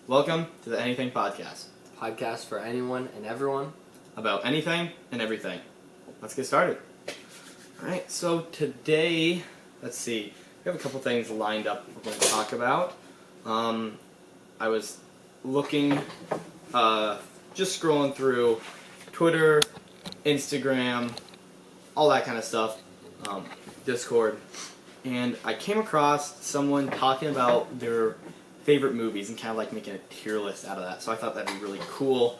Welcome to the NEthing Podcast. Podcast for anyone and everyone. About anything and everything. Let's get started. Alright, so today, let's see, we have a couple things lined up we're going to talk about. I was looking, just scrolling through Twitter, Instagram, all that kind of stuff, Discord, and I came across someone talking about their favorite movies and kind of like making a tier list out of that. So I thought that'd be really cool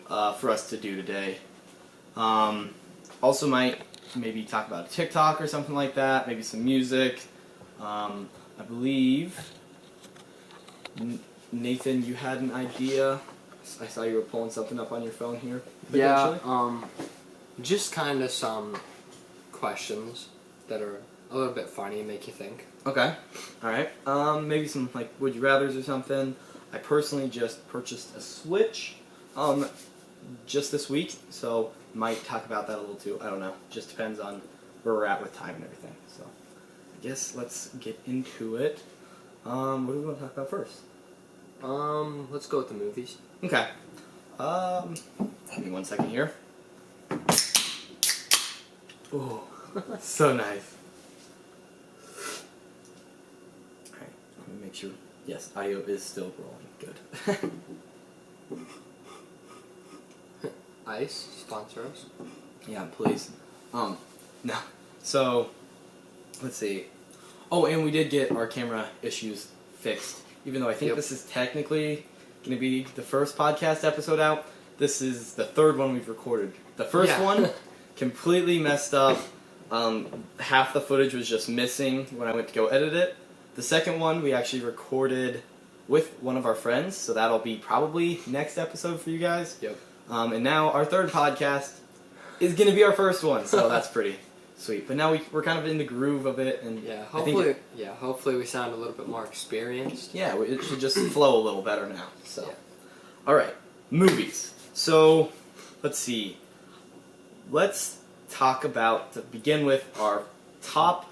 for us to do today. Also might maybe talk about TikTok or something like that, maybe some music. I believe, Nathan, you had an idea. I saw you were pulling something up on your phone here. Yeah, just kind of some questions that are a little bit funny and make you think. Okay. Alright. Maybe some like would you rathers or something. I personally just purchased a Switch just this week, so might talk about that a little too. I don't know. Just depends on where we're at with time and everything. So I guess let's get into it. What do we want to talk about first? Let's go with the movies. Okay. Give me 1 second here. Oh, so nice. Alright, let me make sure. Yes, audio is still rolling. Good. Ice, sponsor us. Yeah, please. No. So, let's see. Oh, and we did get our camera issues fixed. Even though I think this is technically going to be the first podcast episode out, this is the third one we've recorded. The first one, completely messed up. Half the footage was just missing when I went to go edit it. The second one, we actually recorded with one of our friends, so that'll be probably next episode for you guys. Yep. And now our third podcast is going to be our first one, so that's pretty sweet. But now we're kind of in the groove of it, and hopefully we sound a little bit more experienced. Yeah, it should just flow a little better now. So, all right, movies. So, let's see. Let's talk about, to begin with, our top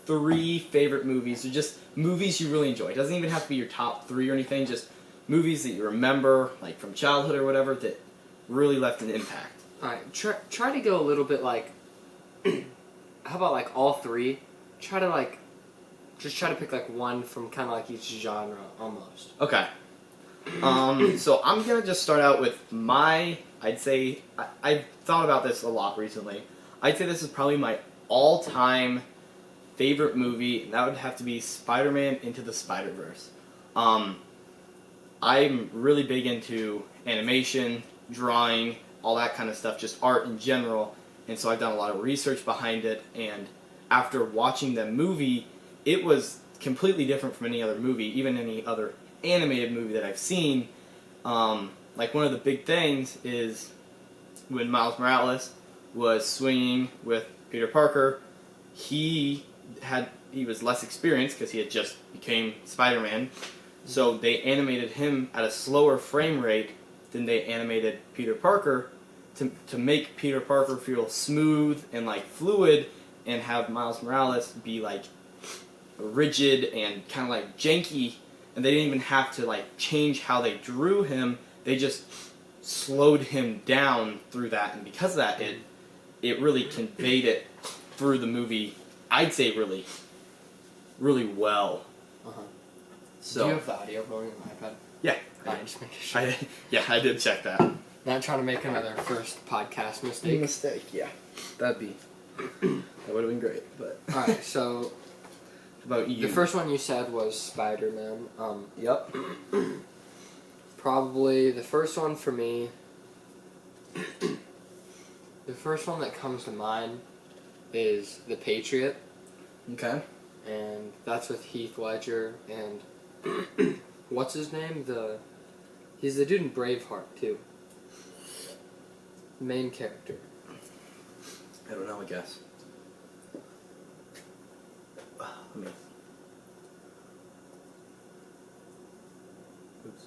3 favorite movies, or just movies you really enjoy. It doesn't even have to be your top 3 or anything, just movies that you remember, like from childhood or whatever, that really left an impact. Alright, try to go a little bit like, how about like all 3? Try to pick like one from kind of like each genre, almost. Okay. So I'm going to just start out with I'd say, I've thought about this a lot recently. I'd say this is probably my all-time favorite movie, and that would have to be Spider-Man Into the Spider-Verse. I'm really big into animation, drawing, all that kind of stuff, just art in general, and so I've done a lot of research behind it, and after watching the movie, it was completely different from any other movie, even any other animated movie that I've seen. Like one of the big things is when Miles Morales was swinging with Peter Parker, he was less experienced because he had just became Spider-Man, so they animated him at a slower frame rate than they animated Peter Parker to make Peter Parker feel smooth and like fluid, and have Miles Morales be like rigid and kind of like janky, and they didn't even have to like change how they drew him. They just slowed him down through that, and because of that, it really conveyed it through the movie, I'd say really, really well. So, do you have the audio going on my iPad? Yeah. Just making sure. I did check that. Not trying to make another first podcast mistake. Yeah. That would have been great, but... Alright, so... About you. The first one you said was Spider-Man. Yep. Probably the first one for me... the first one that comes to mind is The Patriot. Okay. And that's with Heath Ledger and... what's his name? He's the dude in Braveheart, too. Main character. I don't know, I guess. Let me... Oops.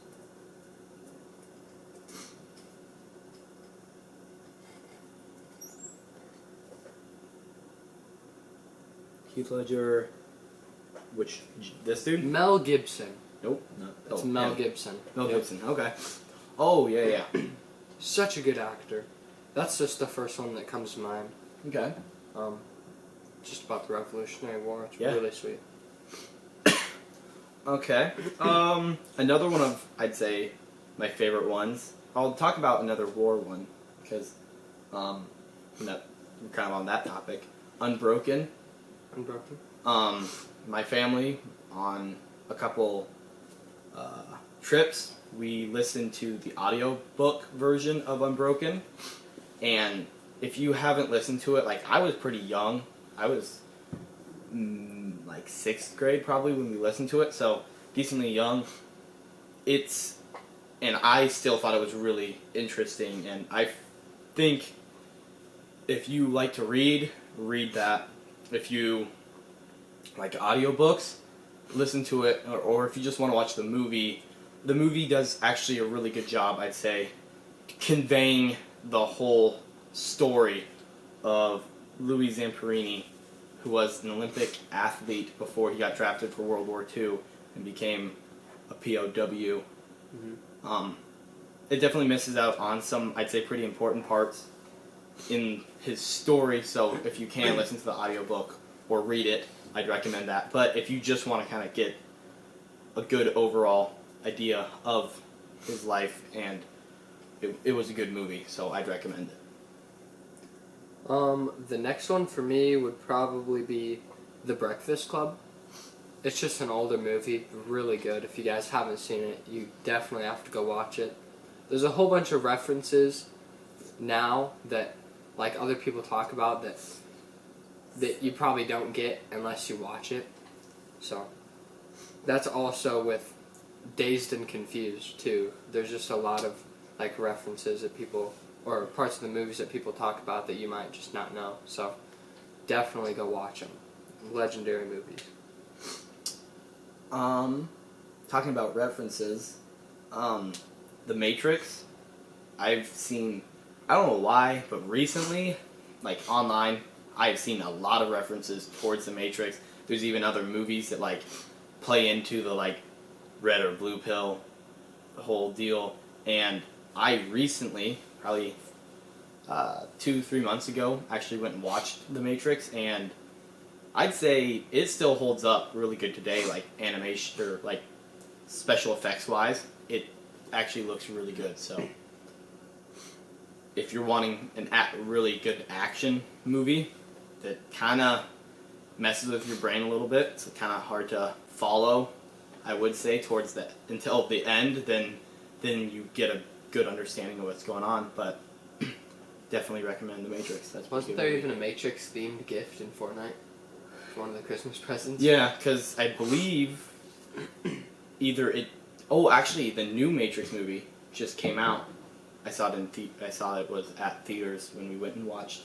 Heath Ledger... Which... This dude? Mel Gibson. Nope, not It's Oh, Mel him. Gibson. Mel Yep. Gibson. Okay. Oh yeah. Such a good actor. That's just the first one that comes to mind. Okay. Just about the Revolutionary War. It's Yeah. really sweet. Okay. Another one of, I'd say, my favorite ones. I'll talk about another war one because we're kind of on that topic. Unbroken. Unbroken. My family, on a couple trips, we listened to the audiobook version of Unbroken. And if you haven't listened to it, like, I was pretty young. I was like 6th grade probably when we listened to it, so decently young. And I still thought it was really interesting, and I think if you like to read that. If you like audiobooks, listen to it, or if you just want to watch the movie does actually a really good job, I'd say, conveying the whole story of Louis Zamperini, who was an Olympic athlete before he got drafted for World War II and became a POW. Mm-hmm. It definitely misses out on some, I'd say, pretty important parts in his story, so if you can listen to the audiobook or read it, I'd recommend that. But if you just want to kind of get a good overall idea of his life, and it was a good movie, so I'd recommend it. The next one for me would probably be The Breakfast Club. It's just an older movie, really good. If you guys haven't seen it, you definitely have to go watch it. There's a whole bunch of references now that, like, other people talk about that you probably don't get unless you watch it. So that's also with Dazed and Confused too. There's just a lot of, like, references that people, or parts of the movies that people talk about that you might just not know. So definitely go watch them. Legendary movies. Talking about references, The Matrix, I've seen, I don't know why, but recently, like, online, I've seen a lot of references towards The Matrix. There's even other movies that, like, play into the, like, red or blue pill, the whole deal. And I recently, probably 2-3 months ago, actually went and watched The Matrix, and I'd say it still holds up really good today, like animation or like special effects wise. It actually looks really good. So if you're wanting a really good action movie that kind of messes with your brain a little bit, it's kind of hard to follow, I would say, towards the until the end, then you get a good understanding of what's going on. But definitely recommend The Matrix. That's Wasn't there even a Matrix themed gift in Fortnite? One of the Christmas presents? Yeah, because I believe either it... Oh, actually, the new Matrix movie just came out. I saw it I saw it was at theaters when we went and watched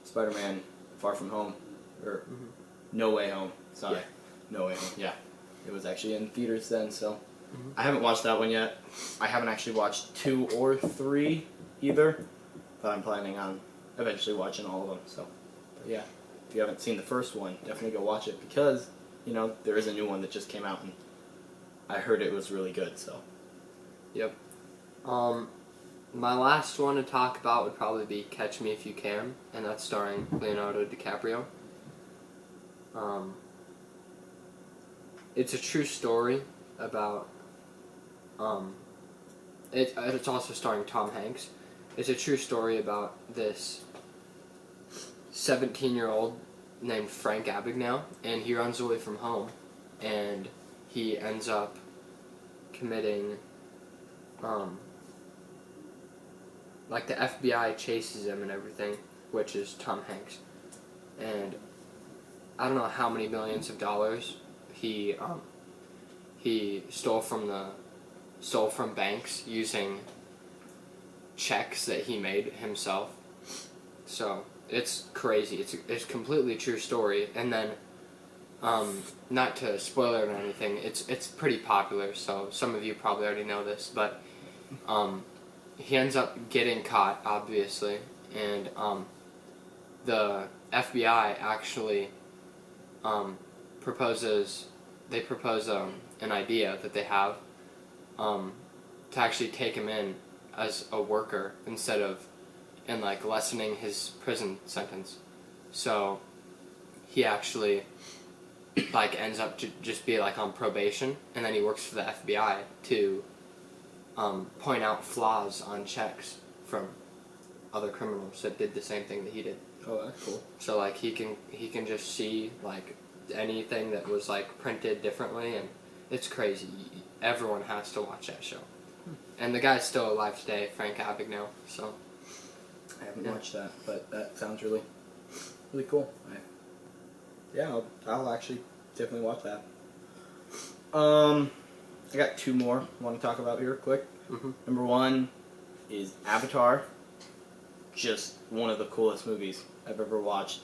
Spider-Man Far From Home. Or No Way Home. Sorry. Yeah. No Way Home. Yeah. It was actually in theaters then, so... I haven't watched that one yet. I haven't actually watched 2 or 3 either. But I'm planning on eventually watching all of them, so... But yeah. If you haven't seen the first one, definitely go watch it because, you know, there is a new one that just came out and I heard it was really good, so. Yep. My last one to talk about would probably be Catch Me If You Can, and that's starring Leonardo DiCaprio. It's a true story about, it's also starring Tom Hanks. It's a true story about this 17-year-old named Frank Abagnale, and he runs away from home, and he ends up committing, like, the FBI chases him and everything, which is Tom Hanks, and I don't know how many millions of dollars he stole from banks using checks that he made himself. So it's crazy. It's a completely true story. And then, not to spoil it or anything, it's pretty popular. So some of you probably already know this, but he ends up getting caught, obviously, and the FBI actually proposes they propose an idea that they have to actually take him in as a worker instead of and like lessening his prison sentence. So he actually like ends up to just be like on probation, and then he works for the FBI to point out flaws on checks from other criminals that did the same thing that he did. Oh, that's cool. So like he can just see like anything that was like printed differently, and it's crazy. Everyone has to watch that show. And the guy's still alive today, Frank Abagnale. So I haven't watched that, but that sounds really cool. I'll actually definitely watch that. I got two more I want to talk about here quick. Mm-hmm. Number one is Avatar. Just one of the coolest movies I've ever watched.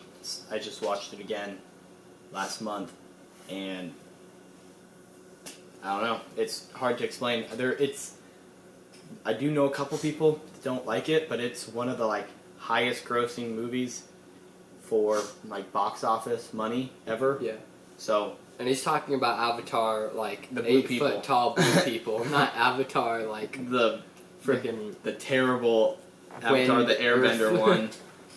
I just watched it again last month, and I don't know. It's hard to explain. I do know a couple people that don't like it, but it's one of the like highest grossing movies for like box office money ever. yeah. So. And he's talking about Avatar like The blue 8-foot tall blue people, not Avatar like The freaking the terrible Avatar, the Airbender Earth. one.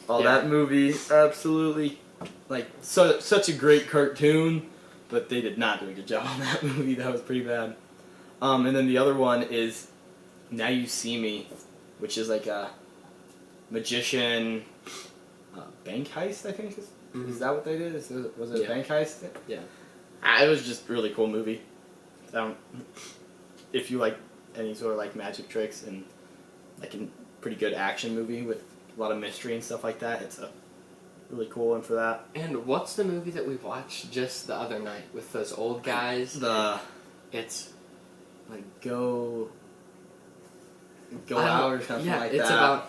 Oh, Yeah. that movie, absolutely, like, such a great cartoon, but they did not do a good job on that movie. That was pretty bad. And then the other one is Now You See Me, which is like a magician bank heist, I think. Is that what they did? Was it a bank heist? Yeah. It was just a really cool movie. If you like any sort of like magic tricks and like a pretty good action movie with a lot of mystery and stuff like that, it's a really cool one for that. And what's the movie that we watched just the other night with those old guys? It's like Go Out or something like that.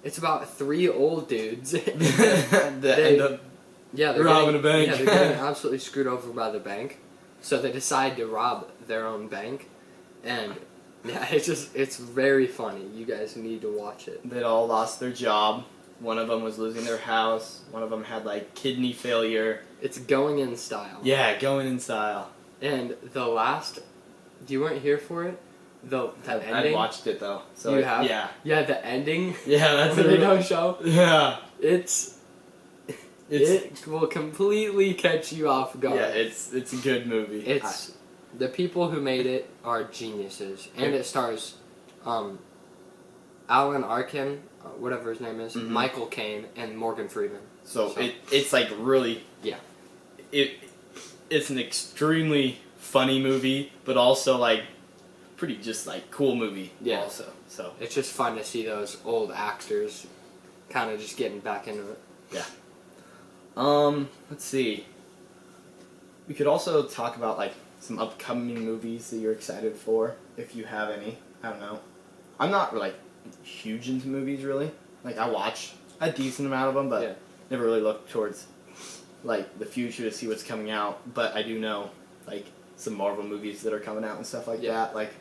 It's about three old dudes. That end up robbing a bank. Yeah, they're getting absolutely screwed over by the bank. So they decide to rob their own bank. And yeah, it's very funny. You guys need to watch it. They'd all lost their job. One of them was losing their house. One of them had like kidney failure. It's going in style. Yeah, going in style. And the last, you weren't here for it? The ending? I watched it though. So you have? Yeah. Yeah, the ending. Yeah, that's when they don't show. Yeah. It will completely catch you off guard. Yeah, it's a good movie. The people who made it are geniuses, and it stars Alan Arkin, whatever his name is, Michael Caine, and Morgan Freeman. So it's like really it's an extremely funny movie, but also like pretty just like cool movie. Yeah. Also, so it's just fun to see those old actors kind of just getting back into it. Yeah. Let's see. We could also talk about like some upcoming movies that you're excited for, if you have any. I don't know. I'm not like huge into movies really. Like I watch a decent amount of them, but never really look towards like the future to see what's coming out. But I do know like some Marvel movies that are coming out and stuff like that. Like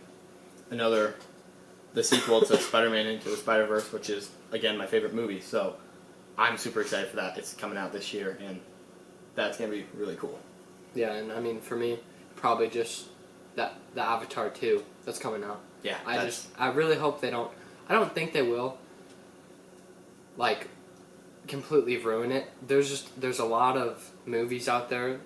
the sequel to Spider-Man Into the Spider-Verse, which is again my favorite movie. So I'm super excited for that. It's coming out this year, and that's gonna be really cool. Yeah, and I mean for me, probably just the Avatar 2 that's coming out. Yeah, I really hope they don't. I don't think they will. Like, completely ruin it. There's a lot of movies out there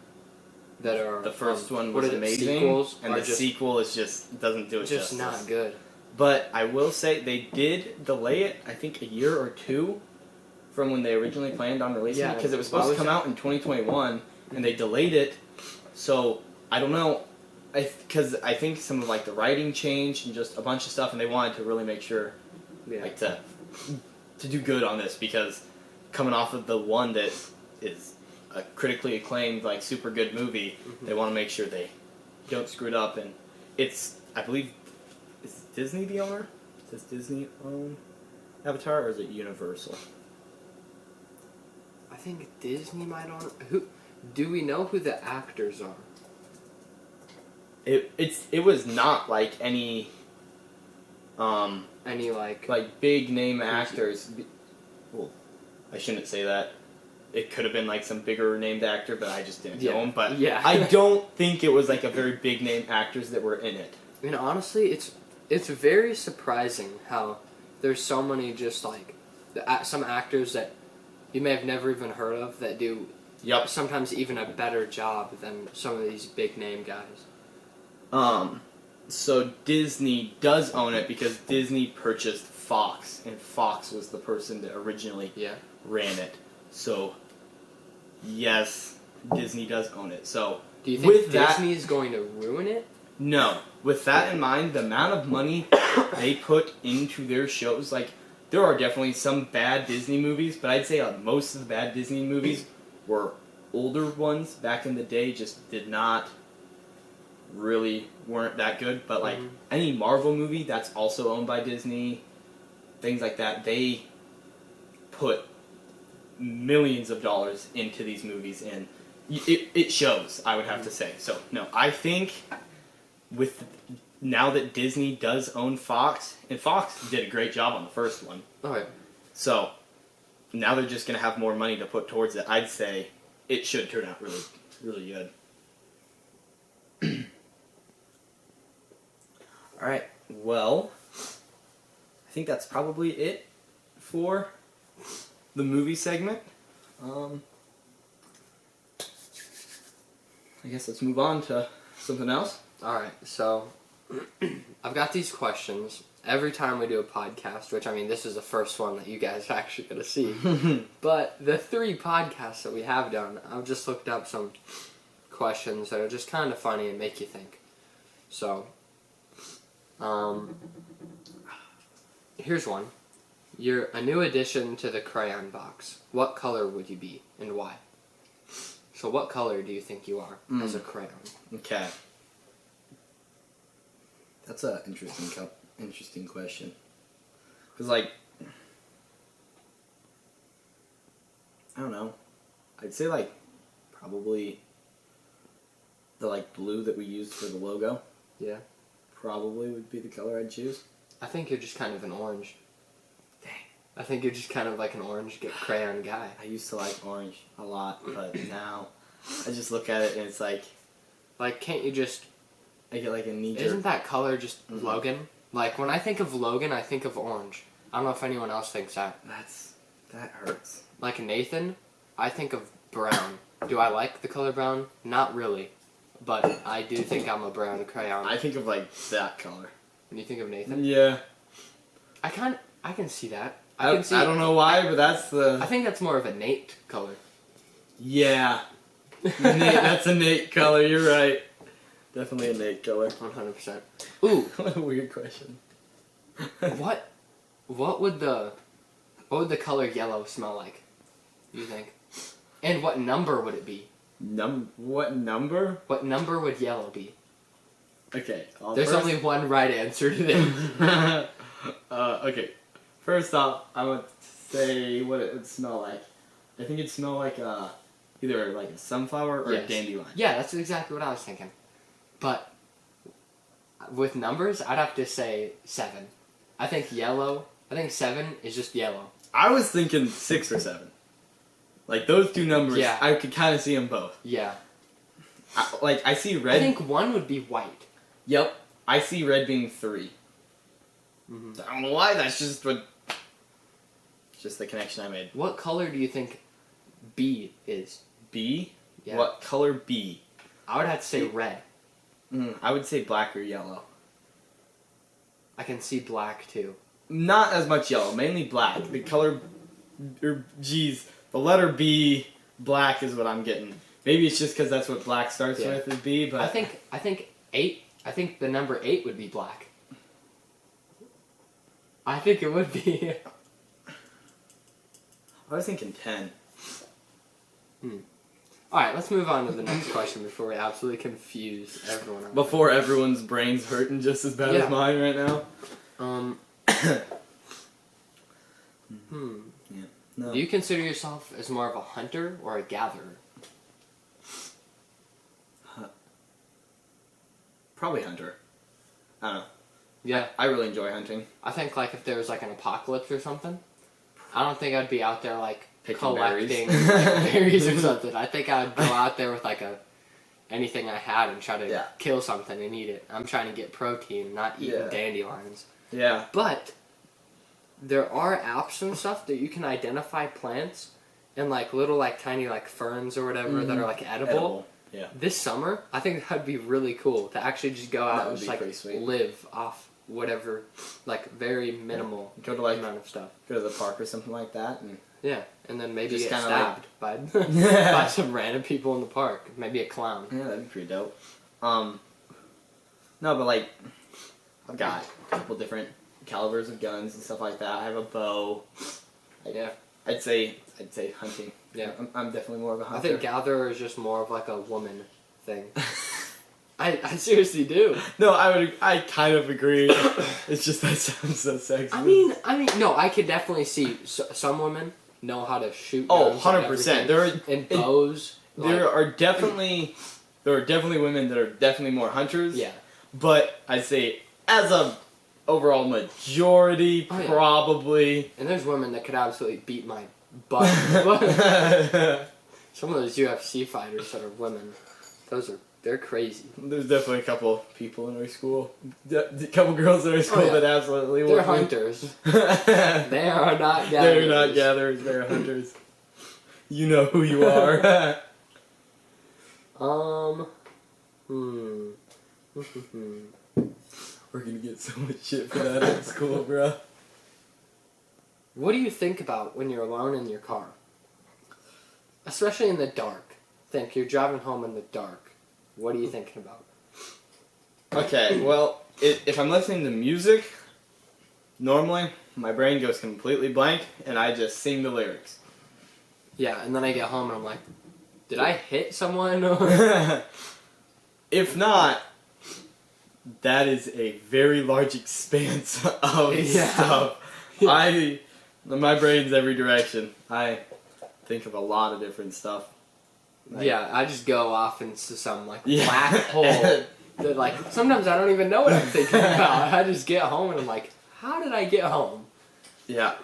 that are the first one was amazing, sequels and the sequel is doesn't do it just justice. not good. But I will say they did delay it. I think a year or two from when they originally planned on releasing it, because it was supposed to come out in 2021, and they delayed it. So I don't know, because I think some of like the writing changed and just a bunch of stuff, and they wanted to really make sure, like to do good on this, because coming off of the one that is a critically acclaimed like super good movie, they want to make sure they don't screw it up. And it's, I believe, is Disney the owner? Does Disney own Avatar, or is it Universal? I think Disney might own. Who? Do we know who the actors are? It was not like any like big name actors. Well, I shouldn't say that. it could have been like some bigger named actor, but I just didn't know him. But yeah. I don't think it was like a very big name actors that were in it. I mean, honestly, it's very surprising how there's so many just like some actors that you may have never even heard of that do sometimes even a better job than some of these big name guys. So Disney does own it because Disney purchased Fox, and Fox was the person that originally ran it. So, yes, Disney does own it. So, do you think Disney is going to ruin it? No. With that in mind, the amount of money they put into their shows, like, there are definitely some bad Disney movies, but I'd say most of the bad Disney movies were older ones back in the day, just weren't that good. But, like, any Marvel movie that's also owned by Disney, things like that, they put millions of dollars into these movies, and it shows, I would have to say. So, no, I think now that Disney does own Fox, and Fox did a great job on the first one. Oh, yeah. So, now they're just going to have more money to put towards it. I'd say it should turn out really, really good. Alright, well, I think that's probably it for the movie segment. I guess let's move on to something else. Alright, so I've got these questions every time we do a podcast, which, I mean, this is the first one that you guys are actually going to see. But the 3 podcasts that we have done, I've just looked up some questions that are just kind of funny and make you think. So, here's one. You're a new addition to the crayon box. What color would you be, and why? So what color do you think you are as a crayon? Okay. That's an interesting question. Because, like, I don't know. I'd say, like, probably the, like, blue that we used for the logo. Yeah. Probably would be the color I'd choose. I think you're just kind of an orange. Dang. I think you're just kind of like an orange crayon guy. I used to like orange a lot, but now I just look at it and it's like... Like, can't you just... I get like a knee-jerk. Isn't that color just Logan? Like, when I think of Logan, I think of orange. I don't know if anyone else thinks that. That hurts. Like Nathan, I think of brown. Do I like the color brown? Not really. But I do think I'm a brown crayon. I think of like that color. When you think of Nathan? Yeah. I can see that. I don't know why, but that's the... I think that's more of a Nate color. Yeah. That's a Nate color, you're right. Definitely a Nate color. 100%. Ooh. What a weird question. What would the color yellow smell like, do you think? And what number would it be? What number? What number would yellow be? Okay. There's only one right answer to this. Okay. First off, I would say what it would smell like. I think it'd smell like either like a sunflower or a dandelion. Yeah, that's exactly what I was thinking. But with numbers, I'd have to say 7. I think 7 is just yellow. I was thinking 6 or 7. Like, those two numbers, Yeah. I could kind of see them both. Yeah. I see red. I think 1 would be white. Yep. I see red being 3. Mm-hmm. I don't know why, that's just the connection I made. What color do you think B is? B? Yeah. What color B? I would have to say red. I would say black or yellow. I can see black too. Not as much yellow, mainly black. The color, the letter B, black is what I'm getting. Maybe it's just because that's what black starts with, is B, but... I think 8, I think the number 8 would be black. I think it would be. I was thinking 10. Alright, let's move on to the next question before we absolutely confuse everyone else. Before everyone's brain's hurting just as bad as mine right now. Yeah. No. Do you consider yourself as more of a hunter or a gatherer? Probably hunter. I don't know. Yeah. I really enjoy hunting. I think, like, if there was, like, an apocalypse or something, I don't think I'd be out there, like, collecting like, berries or something. I think I would go out there with like anything I had and try to kill something and eat it. I'm trying to get protein, not eating dandelions. Yeah. But there are apps and stuff that you can identify plants and like little like tiny like ferns or whatever that are like edible. Yeah. This summer, I think that'd be really cool to actually just go out and just like live off whatever like very minimal amount of stuff. Go to the park or something like that and and then maybe just get stabbed by some random people in the park. Maybe a clown. Yeah, that'd be pretty dope. No, but like I've got a couple different calibers of guns and stuff like that. I have a bow. I'd say hunting. Yeah. I'm definitely more of a hunter. I think gatherer is just more of like a woman thing. I seriously do. No, I kind of agree. It's just that sounds so sexy. I mean, no, I could definitely see some women know how to shoot. Oh, 100%. There are and bows. There are definitely women that are definitely more hunters. Yeah. But I'd say as a overall majority, probably. And there's women that could absolutely beat my butt. Some of those UFC fighters that are women, they're crazy. There's definitely a couple people in our school, a couple girls in our school that absolutely they're hunters. They are not gatherers. They're not gatherers, they're hunters. You know who you are. We're gonna get so much shit for that at school, bro. What do you think about when you're alone in your car? Especially in the dark. Think, you're driving home in the dark. What are you thinking about? Okay, well, if I'm listening to music, normally my brain goes completely blank and I just sing the lyrics. Yeah, and then I get home and I'm like, did I hit someone? If not, that is a very large expanse of stuff. Yeah. My brain's every direction. I think of a lot of different stuff. Like, I just go off into some like black hole that like sometimes I don't even know what I'm thinking about. I just get home and I'm like, how did I get home? Yeah.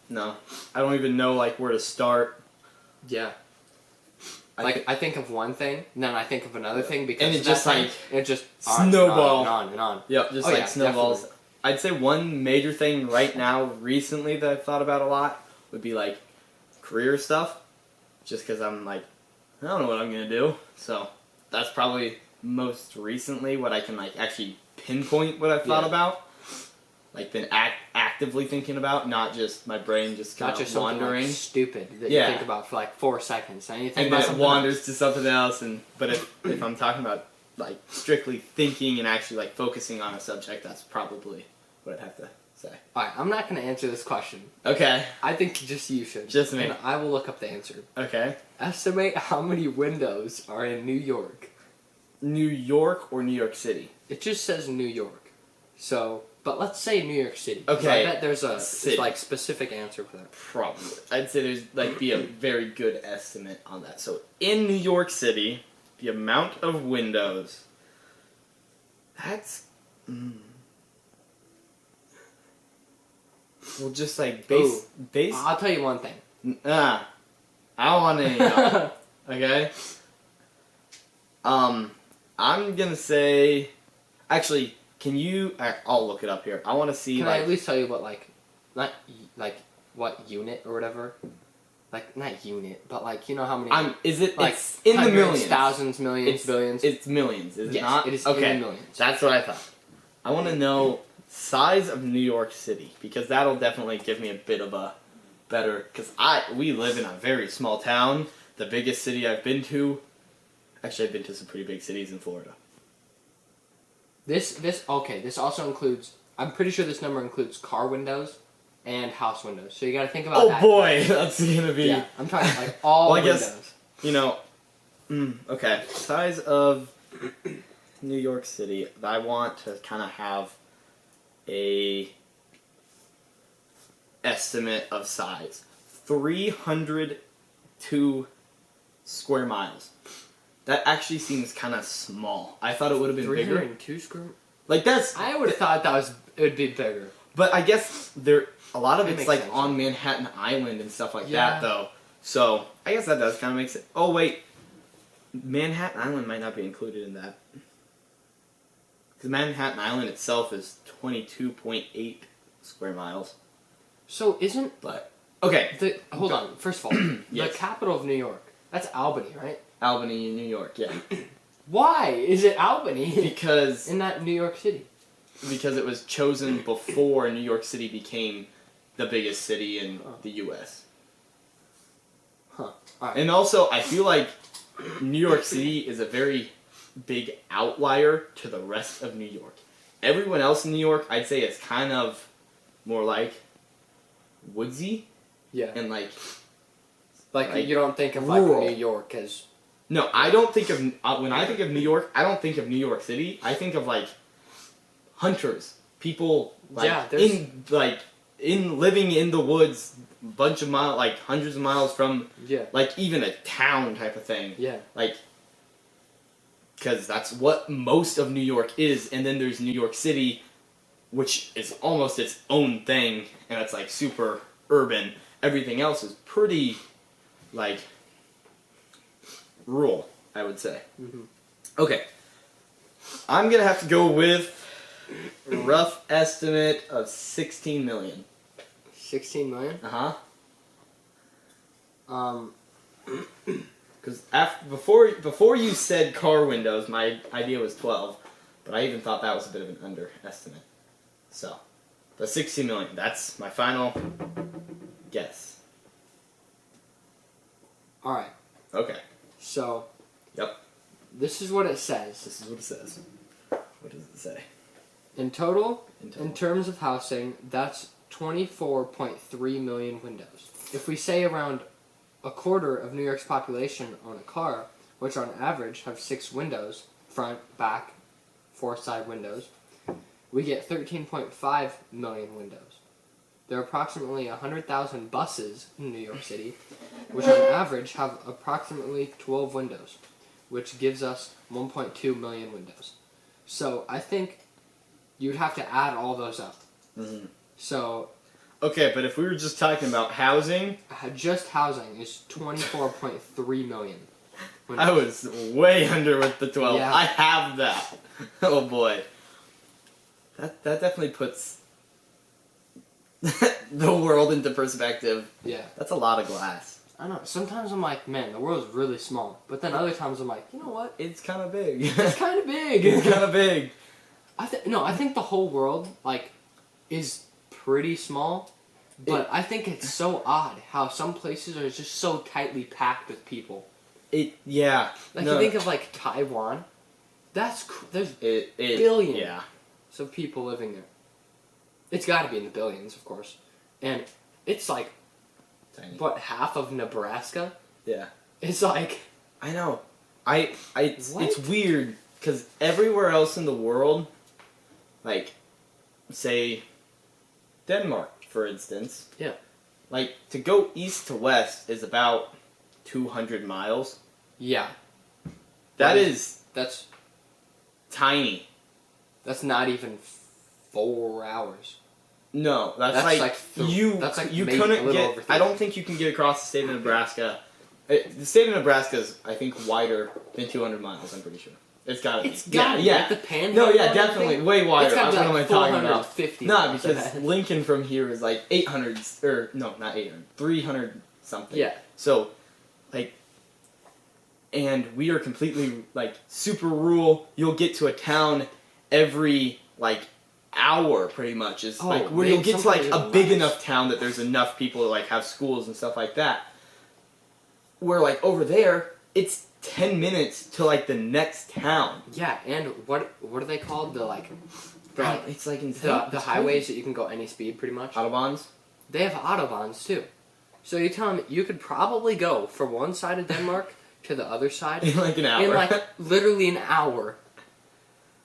No, I don't even know like where to start. Yeah. I think of one thing, and then I think of another thing because and it just snowball and on and on. Yep, just snowballs. Definitely. I'd say one major thing right now, recently, that I've thought about a lot would be like career stuff. Just because I'm like, I don't know what I'm gonna do. So that's probably most recently what I can like actually pinpoint what I've thought about. Like been actively thinking about, not just my brain just kind of wandering. Like stupid that you think about for like 4 seconds, and you think and about then it wanders to something else. But if I'm talking about like strictly thinking and actually like focusing on a subject, that's probably what I'd have to say. All right, I'm not going to answer this question. Okay. I think just you should. Just me. And I will look up the answer. Okay. Estimate how many windows are in New York. New York or New York City? It just says New York. So, but let's say New York City. Okay. I bet there's a like specific answer for that. Probably. I'd say there's like be a very good estimate on that. So in New York City, the amount of windows. That's. Well, just like base. I'll tell you one thing. I don't want any. Okay. I'm gonna say. Actually, can you? I'll look it up here. I want to see. Can I at least tell you what not what unit or whatever? Like not unit, but like you know how many? Is it like it's in the millions? Thousands, millions, billions. It's millions. Is it not? It is okay. in the millions. That's what I thought. I want to know size of New York City because that'll definitely give me a bit of a better. Because we live in a very small town. The biggest city I've been to. Actually, I've been to some pretty big cities in Florida. This also includes. I'm pretty sure this number includes car windows and house windows. So you got to think about that. Oh boy, that's gonna be. Yeah, I'm talking like all well, I windows. guess, you know. Okay, size of New York City. I want to kind of have a estimate of size. 302 square miles. That actually seems kind of small. I thought it would have been bigger. 302 square. Like that's. I would have thought it would be bigger. But I guess a lot of It it's makes like sense. on Manhattan Island and stuff like Yeah. that, though. So I guess that does kind of make sense. Oh wait, Manhattan Island might not be included in that because Manhattan Island itself is 22.8 square miles. So isn't But okay, hold on. First of all, Yes. the capital of New York. That's Albany, right? Albany, New York, yeah, Why is it Albany because in that New York City? it was chosen before New York City became the biggest city in the U.S. Huh. All right. And also, I feel like New York City is a very big outlier to the rest of New York. Everyone else in New York, I'd say, is kind of more like woodsy Yeah. and like Like you don't think of like rural. New York as no. I don't think of when I think of New York. I don't think of New York City. I think of like hunters, people like Yeah, there's- in living in the woods, bunch of miles, like hundreds of miles from yeah. like even a town type of thing. Yeah. Like, because that's what most of New York is, and then there's New York City, which is almost its own thing, and it's like super urban. Everything else is pretty, like, rural, I would say. Mhm. Okay. I'm gonna have to go with a rough estimate of 16 million. 16 million. Uh-huh. Um. Because before you said car windows, my idea was 12, but I even thought that was a bit of an underestimate. So, the 60 million, that's my final guess. All right. Okay, So. Yep. This is what it says. this is what it says. What does it say? In total, In total. in terms of housing, that's 24.3 million windows. If we say around a quarter of New York's population own a car, which on average have 6 windows, front, back, 4 side windows, we get 13.5 million windows. There are approximately 100,000 buses in New York City, which on average have approximately 12 windows, which gives us 1.2 million windows. So I think you'd have to add all those up. Mhm. So Okay, but if we were just talking about housing, just housing is 24.3 million. windows. I was way under with the 12. Yeah. I have that. Oh boy. That definitely puts the world into perspective. Yeah. That's a lot of glass. I know. Sometimes I'm like, man, the world's really small. But then other times I'm like, you know what? It's kind of big. It's kind of big. It's kind of big. I think the whole world like is pretty small, but I think it's so odd how some places are just so tightly packed with people. Yeah. Like No. you think of like Taiwan, there's It billions Yeah. of people living there. It's got to be in the billions, of course, and it's like Tiny. what half of Nebraska. Yeah. It's like I know. It's What? weird because everywhere else in the world, like, say, Denmark, for instance. Yeah. Like, to go east to west is about 200 miles. yeah, That's tiny. that's not even 4 hours. No, that's That's like like you. that's like you maybe a couldn't little over get. I 30. don't think you can get across the state of Nebraska. The state of Nebraska is, I think, wider than 200 miles. I'm pretty sure. It's gotta be. It's gotta be, yeah. like the panhandle. No, yeah, or definitely, anything. way wider. It's gotta be What like am I talking about? 450 No, miles because ahead. Lincoln from here is like 800, or no, not 800, 300 something. Yeah. So, like, and we are completely like super rural. You'll get to a town every like hour, pretty much. Is like where man, you'll get to like sometimes a even big less. enough town that there's enough people to like have schools and stuff like that. Where like over there, it's 10 minutes to like the next town. Yeah, and what are they called? It's like insane. The highways that you can go any speed, pretty much. Autobahns. They have autobahns too. So you tell me you could probably go from one side of Denmark to the other side In like an hour. in like literally an hour.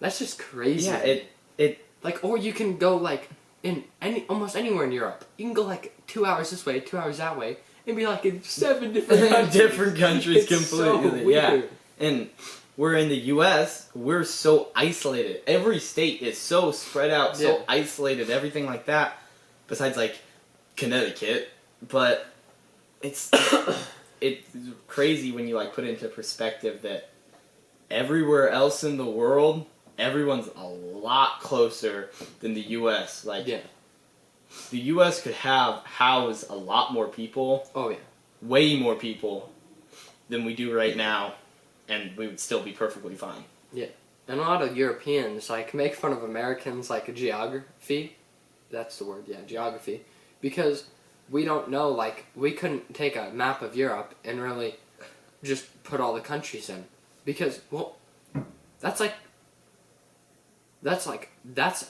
That's just crazy. Yeah, it like, or you can go like in almost anywhere in Europe. You can go like 2 hours this way, 2 hours that way, and be like in 7 different countries. different countries It's so completely. Yeah. weird. And Where in the U.S., we're so isolated. Every state is so spread out, so isolated, everything like that. Besides, like, Connecticut. But it's crazy when you, like, put it into perspective that everywhere else in the world, everyone's a lot closer than the U.S. Like, the U.S. could house a lot more people. Oh, yeah. Way more people than we do right now. And we would still be perfectly fine. Yeah. And a lot of Europeans, like, make fun of Americans, like, geography. That's the word, yeah, geography. Because we don't know, like, we couldn't take a map of Europe and really just put all the countries in. Because, well, that's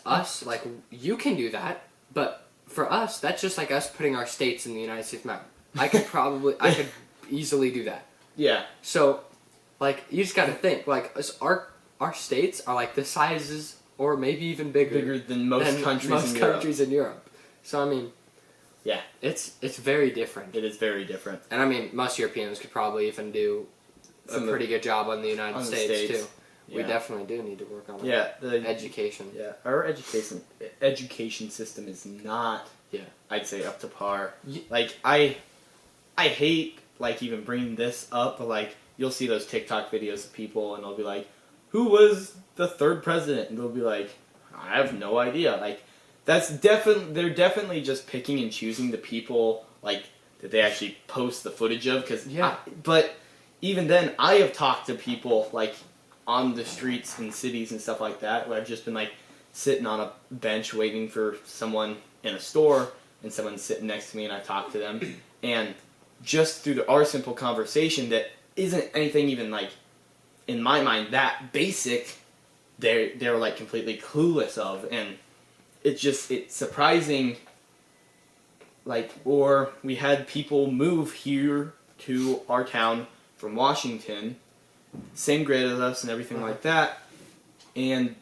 us. Like, you can do that. But for us, that's just like us putting our states in the United States map. I could easily do that. Yeah. So, like, you just gotta think, like, our states are, like, the sizes, or maybe even bigger than most countries in Europe. So, I mean, yeah, it's very different. It is very different. And, I mean, most Europeans could probably even do a pretty good job on the United States, too. Yeah. We definitely do need to work on the education. Yeah, our education system is not, I'd say, up to par. Like, I hate, like, even bringing this up, but, like, you'll see those TikTok videos of people, and they'll be like, who was the third president? And they'll be like, I have no idea. Like, they're definitely just picking and choosing the people, like, that they actually post the footage of. But even then, I have talked to people, like, on the streets in cities and stuff like that, where I've just been, like, sitting on a bench waiting for someone in a store, and someone's sitting next to me, and I've talked to them. And just through our simple conversation that isn't anything even, like, in my mind, that basic, they're like, completely clueless of. And it's surprising, like, or we had people move here to our town from Washington, same grade as us and everything like that, and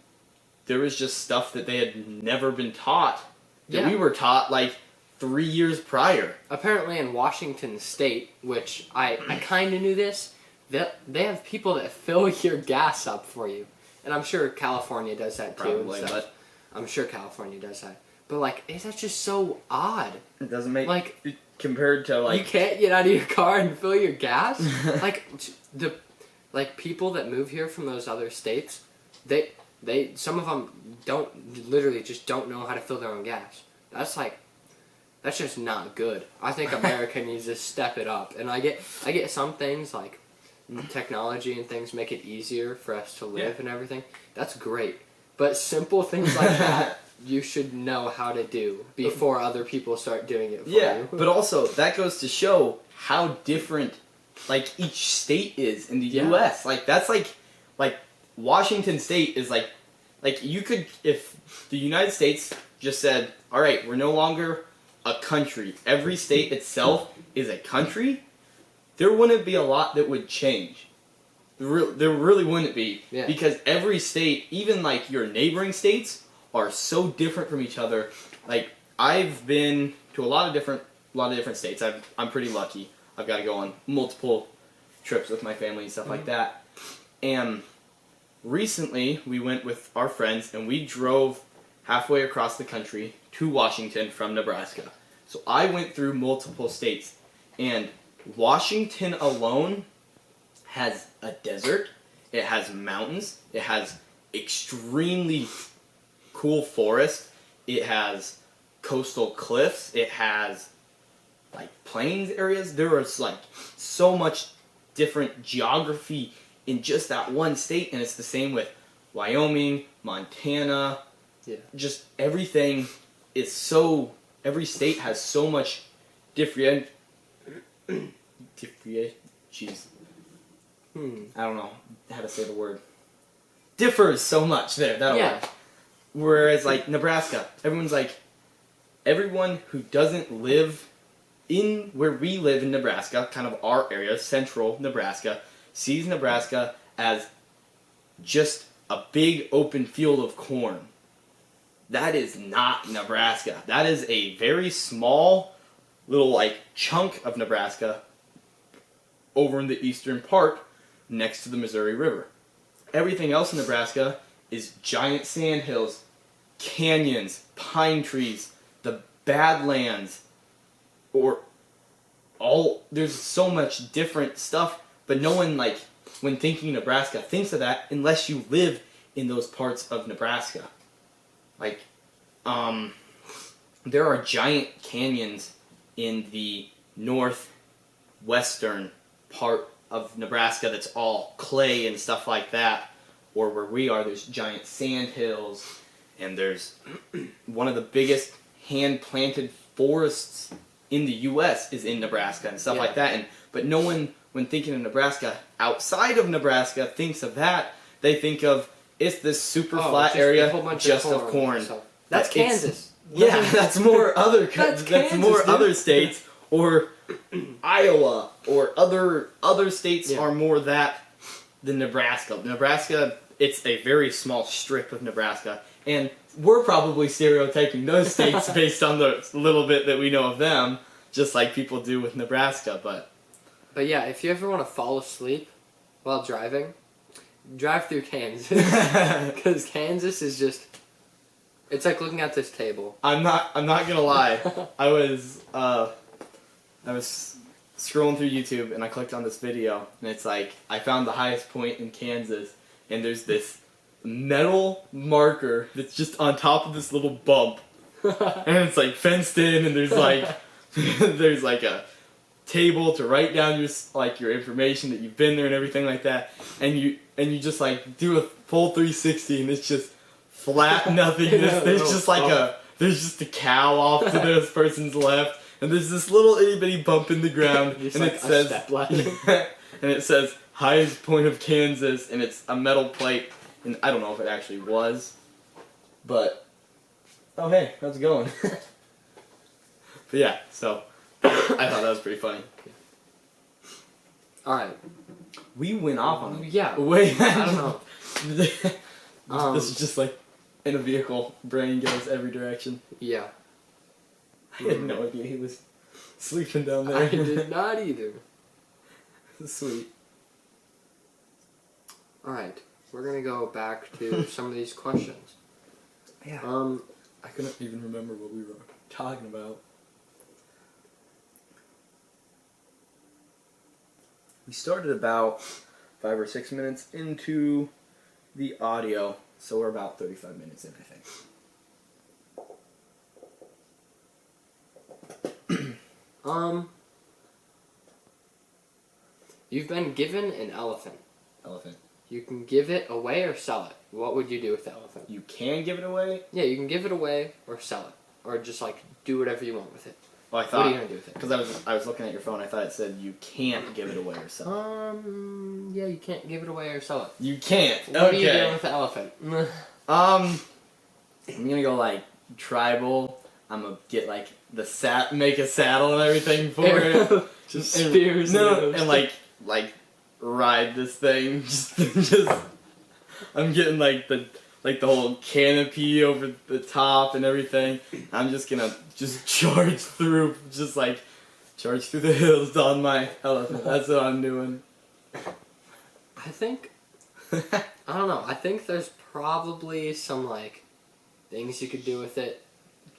there was just stuff that they had never been taught, that we were taught, like, 3 years prior. Apparently in Washington State, which I kind of knew this, they have people that fill your gas up for you. And I'm sure California does that too. Probably, but I'm sure California does that. But, like, that's just so odd. It doesn't make, like, compared to, like, you can't get out of your car and fill your gas? Like, people that move here from those other states, some of them literally just don't know how to fill their own gas. That's just not good. I think America needs to step it up. And I get some things, like, technology and things make it easier for us to live and everything. That's great. But simple things like that, you should know how to do before other people start doing it for you. Yeah, but also, that goes to show how different, like, each state is in the U.S. Like, that's like Washington State is like, you could, if the United States just said, all right, we're no longer a country, every state itself is a country, there wouldn't be a lot that would change. There really wouldn't be. Yeah. Because every state, even, like, your neighboring states, are so different from each other. Like, I've been to a lot of different states. I'm pretty lucky. I've got to go on multiple trips with my family and stuff like that. And recently, we went with our friends, and we drove halfway across the country to Washington from Nebraska. So I went through multiple states, and Washington alone has a desert, it has mountains, it has extremely cool forest, it has coastal cliffs, it has, like, plains areas. There is, like, so much different geography in just that one state, and it's the same with Wyoming, Montana. Yeah. Just everything is so, every state has so much jeez. I don't know how to say the word. Differs so much there. That'll work. Whereas, like, Nebraska, everyone who doesn't live in where we live in Nebraska, kind of our area, central Nebraska, sees Nebraska as just a big open field of corn. That is not Nebraska. That is a very small little, like, chunk of Nebraska over in the eastern part next to the Missouri River. everything else in Nebraska is giant sandhills, canyons, pine trees, the Badlands, there's so much different stuff, but no one, like, when thinking Nebraska, thinks of that unless you live in those parts of Nebraska. Like, there are giant canyons in the northwestern part of Nebraska that's all clay and stuff like that, or where we are, there's giant sand hills, and there's one of the biggest hand-planted forests in the U.S. is in Nebraska and stuff like that. But no one, when thinking of Nebraska, outside of Nebraska, thinks of that. They think of, it's this super flat area just of corn. That's Kansas. Yeah, that's more other other states, or Iowa, or other states are more that than Nebraska. Nebraska, it's a very small strip of Nebraska, and we're probably stereotyping those states based on the little bit that we know of them, just like people do with Nebraska. But yeah, if you ever want to fall asleep while driving, drive through Kansas, because Kansas is just. It's like looking at this table. I'm not gonna lie. I was scrolling through YouTube and I clicked on this video, and it's like I found the highest point in Kansas, and there's this metal marker that's just on top of this little bump, and it's like fenced in, and there's like a table to write down your information that you've been there and everything like that, and you just like do a full 360, and it's just flat nothingness. There's just there's just a cow off to this person's left, and there's this little itty bitty bump in the ground, and like it says highest point of Kansas, and it's a metal plate, and I don't know if it actually was, but oh hey, how's it going? But yeah, so I thought that was pretty funny. All right, we went off on it. Yeah, wait, I don't know. This is just like in a vehicle, brain goes every direction. Yeah. I had no idea he was sleeping down there. I did not either. Sweet. Alright, we're gonna go back to some of these questions. Yeah. I couldn't even remember what we were talking about. We started about 5 or 6 minutes into the audio, so we're about 35 minutes in, I think. You've been given an elephant. Elephant. You can give it away or sell it. What would you do with the elephant? You can give it away? Yeah, you can give it away or sell it. Or just, like, do whatever you want with it. Well, I thought, what are you going to do with it? Because I was looking at your phone, I thought it said you can't give it away or sell it. Yeah, you can't give it away or sell it. You can't? What are you doing with the elephant? I'm gonna go, like, tribal. I'm gonna get, like, make a saddle and everything for it. Just spears. And like ride this thing. Just I'm getting like the whole canopy over the top and everything. I'm just gonna charge through the hills on my elephant. That's what I'm doing. I think I don't know. I think there's probably some like things you could do with it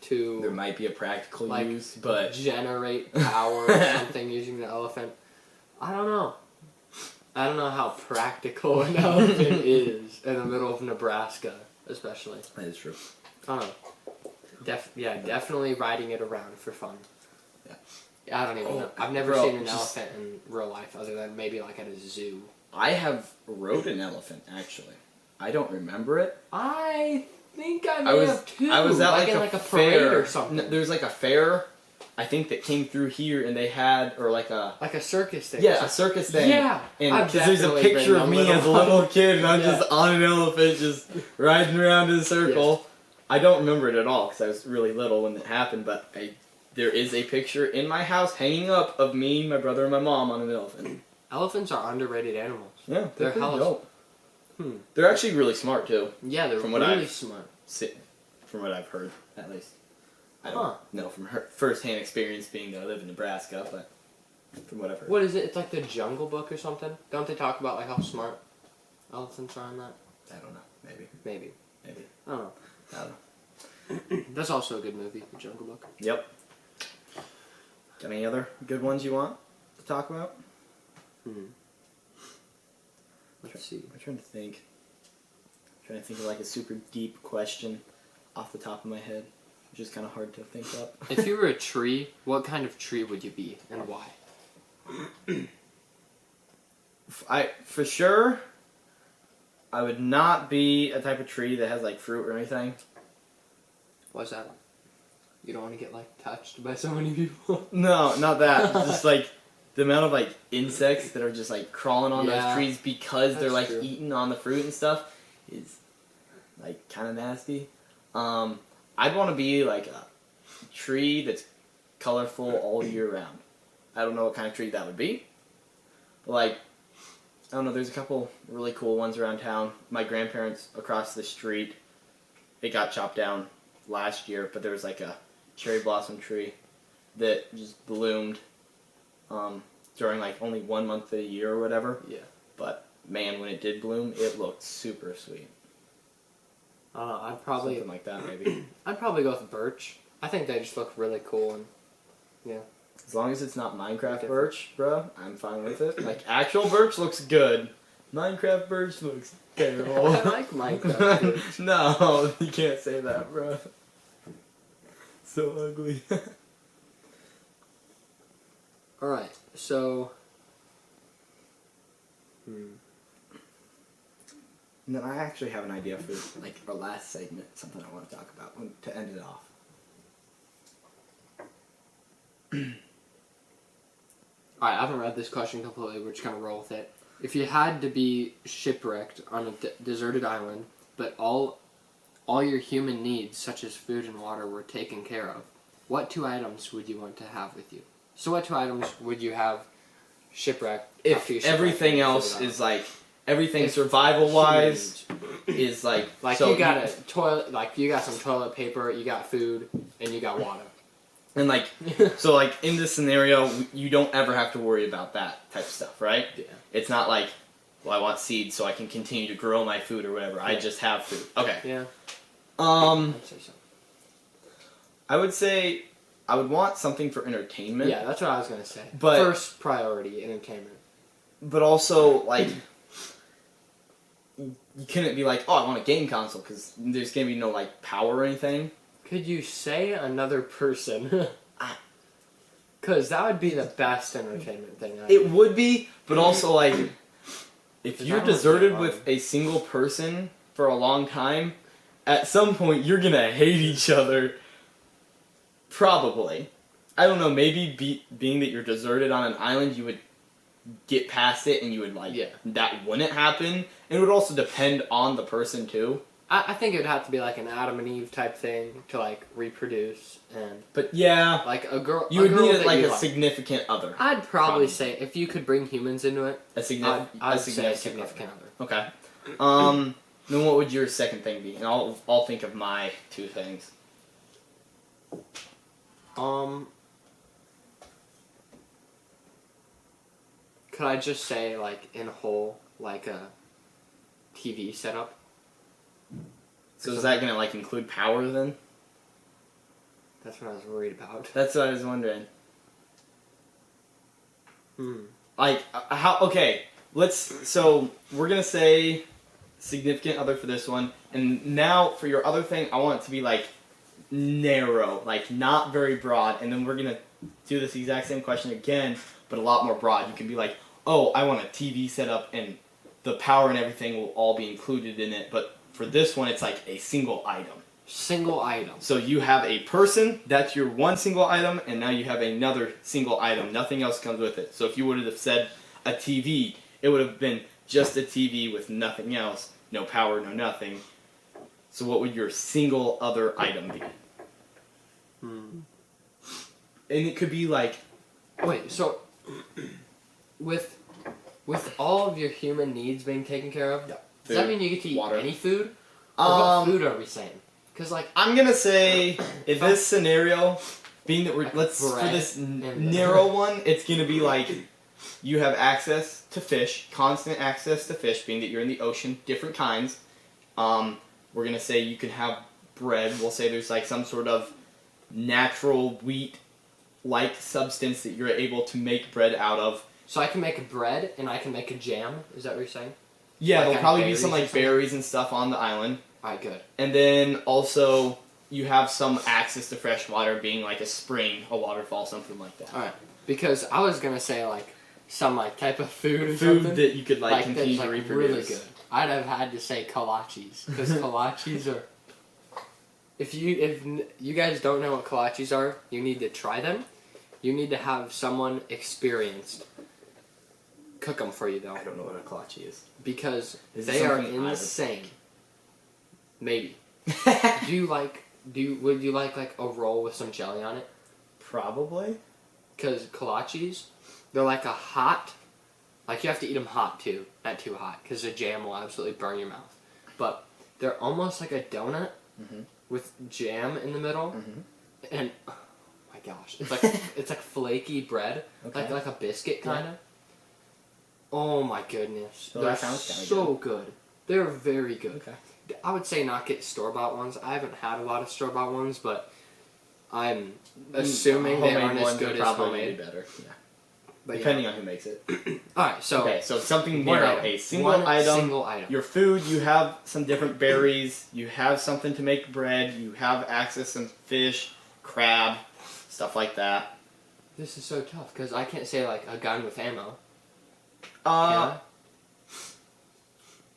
to there might be a practical like, use, but generate power or something using the elephant. I don't know. I don't know how practical an elephant is in the middle of Nebraska, especially. that is true. I don't know. Definitely riding it around for fun. Yeah. I don't even know. I've never seen an elephant in real life other than maybe like at a zoo. I have rode an elephant, actually. I don't remember it. I think I may have too. I was at like in a like a fair parade or something. There's like a fair, I think, that came through here, and they had, or like a circus thing. Yeah, a circus thing. Yeah, and because there's a picture of me as a little kid, and I'm just on an elephant, just riding around in a circle. Yes. I don't remember it at all because I was really little when it happened, but there is a picture in my house hanging up of me, my brother, and my mom on an elephant. Elephants are underrated animals. Yeah, they're hella dope. Hmm. They're actually really smart too. Yeah, they're really smart. From what I've heard, at least. I don't know from first-hand experience being that I live in Nebraska, but from what I've heard. What is it? It's like the Jungle Book or something? Don't they talk about like how smart elephants are on that? I don't know. Maybe. Maybe. I don't know. I don't know. That's also a good movie, The Jungle Book. Yep. Got any other good ones you want to talk about? Let's see. I'm trying to think. Of like a super deep question off the top of my head, which is kind of hard to think up. If you were a tree, what kind of tree would you be, and why? For sure, I would not be a type of tree that has like fruit or anything. Why's that? You don't want to get like touched by so many people? No, not that. Just like the amount of like insects that are just like crawling on those trees because they're like eating on the fruit and stuff is like kind of nasty. I'd want to be like a tree that's colorful all year round. I don't know what kind of tree that would be. But like, I don't know, there's a couple really cool ones around town. My grandparents across the street, it got chopped down last year, but there was like a cherry blossom tree that just bloomed during like only 1 month of the year or whatever. Yeah. But man, when it did bloom, it looked super sweet. I don't know, I'd probably... Something like that, maybe. I'd probably go with birch. I think they just look really cool and... Yeah. As long as it's not Minecraft birch, bro, I'm fine with it. Like, actual birch looks good. Minecraft birch looks terrible. I like Minecraft birch. No, you can't say that, bro. So ugly. Alright, so... And then I actually have an idea for like our last segment, something I want to talk about to end it off. Alright, I haven't read this question completely, we're just gonna roll with it. If you had to be shipwrecked on a deserted island, but all your human needs, such as food and water, were taken care of, what 2 items would you want to have with you? So what 2 items would you have shipwrecked If everything else is like, everything survival-wise is like... Like, so you got a toilet, like, you got some toilet paper, you got food, and you got water. And like, so like, in this scenario, you don't ever have to worry about that type of stuff, right? Yeah. It's not like, well, I want seeds so I can continue to grow my food or whatever. I just have food. Okay. Yeah. I'd say so. I would say I would want something for entertainment. Yeah, that's what I was gonna say. But first priority, entertainment. But also, like, you couldn't be like, oh, I want a game console, because there's going to be no, like, power or anything. Could you say another person? Because that would be the best entertainment thing. It would be, but also, like, if you're deserted with a single person for a long time, at some point you're going to hate each other. Probably. I don't know, maybe being that you're deserted on an island, you would get past it and you would, like, that wouldn't happen. It would also depend on the person, too. I think it would have to be like an Adam and Eve type thing to like reproduce and. But yeah, like a girl. You would need like a significant other. I'd probably say if you could bring humans into it, I'd say a significant other. Okay. Then what would your second thing be? And I'll think of my 2 things. Could I just say like in whole like a TV setup? So is that gonna like include power then? That's what I was worried about. That's what I was wondering. Like how? Okay, so we're gonna say significant other for this one, and now for your other thing, I want it to be like narrow, like not very broad, and then we're gonna do this exact same question again, but a lot more broad. You can be like, oh, I want a TV setup, and the power and everything will all be included in it, but for this one, it's like a single item. Single item. So you have a person, that's your one single item, and now you have another single item. Nothing else comes with it. So if you would have said a TV, it would have been just a TV with nothing else. No power, no nothing. So what would your single other item be? And it could be like... Wait, so... With all of your human needs being taken care of... Yeah. Does that mean you get to eat any food? Or what food are we saying? Because like I'm gonna say in this scenario, being that we're for this narrow one, it's gonna be like you have access to fish, constant access to fish, being that you're in the ocean, different kinds. We're going to say you can have bread. We'll say there's like some sort of natural wheat-like substance that you're able to make bread out of. So I can make a bread and I can make a jam. Is that what you're saying? Yeah, Like there'll probably be berries some or like something? berries and stuff on the island. Alright, good. And then also you have some access to fresh water, being like a spring, a waterfall, something like that. Alright. Because I was gonna say like some like type of food or Food something. that you could like continue that's, to like, reproduce. really good. I'd have had to say kolaches because kolaches are. If you guys don't know what kolaches are, you need to try them. You need to have someone experienced cook them for you though, I don't know what a kolache is. because Is it they are something I would- insane. Maybe. Would you like a roll with some jelly on it? Probably. Because kolaches, they're like a hot, like you have to eat them hot too, not too hot, because the jam will absolutely burn your mouth. But they're almost like a donut with jam in the middle, and oh my gosh, it's like flaky bread, Okay. like a biscuit kind of. Oh my goodness, So they're that sounds kinda so good. They're very good. Okay. I would say not get store-bought ones. I haven't had a lot of store-bought ones, but I'm assuming they Homemade aren't as ones good are as probably homemade. better. Yeah. But Depending on who makes it. Alright, so Okay, so something one narrow, item. a single One item. single item. Your food, you have some different berries, you have something to make bread, you have access to some fish, crab, stuff like that. This is so tough because I can't say like a gun with ammo.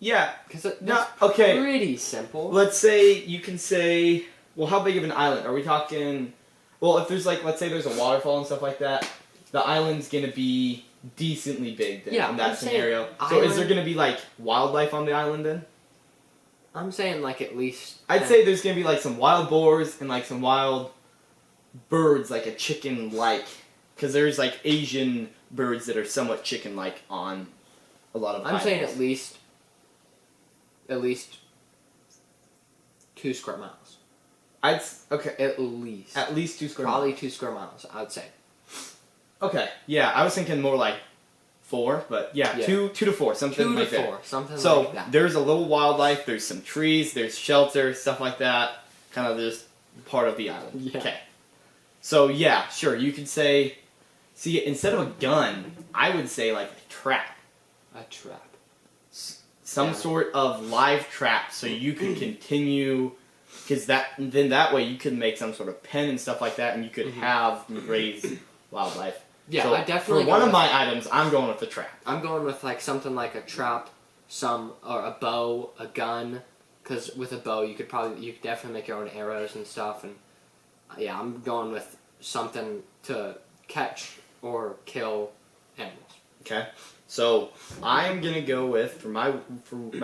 Yeah. Because that's No, okay. pretty simple. Let's say you can say, well, how big of an island? Are we talking, well, if there's like, let's say there's a waterfall and stuff like that, the island's going to be decently big then Yeah, in that I'm saying scenario. So is there island- going to be like wildlife on the island then? I'm saying like at least. I'd say there's going to be like some wild boars and like some wild birds, like a chicken-like. Because there's like Asian birds that are somewhat chicken-like on a lot of I'm islands. saying at least 2 square miles. Okay. At least. At least 2 square Probably miles. 2 square miles. I'd say. Okay. Yeah, I was thinking more like 4, but yeah. 2 to 4, something 2 to like 4, that. something So like that. there's a little wildlife, there's some trees, there's shelter, stuff like that. Kind of just part of the island. Yeah. Okay. So yeah, sure, you could say, see, instead of a gun, I would say like a trap. A trap. Some Yeah. sort of live trap so you can continue, because then that way you could make some sort of pen and stuff like that, and you could have raise wildlife. Yeah, So I definitely for one go of with- my items, I'm going with the trap. I'm going with like something like a trap, or a bow, a gun, because with a bow you could definitely make your own arrows and stuff, and yeah, I'm going with something to catch or kill animals. Okay, so I'm gonna go with for my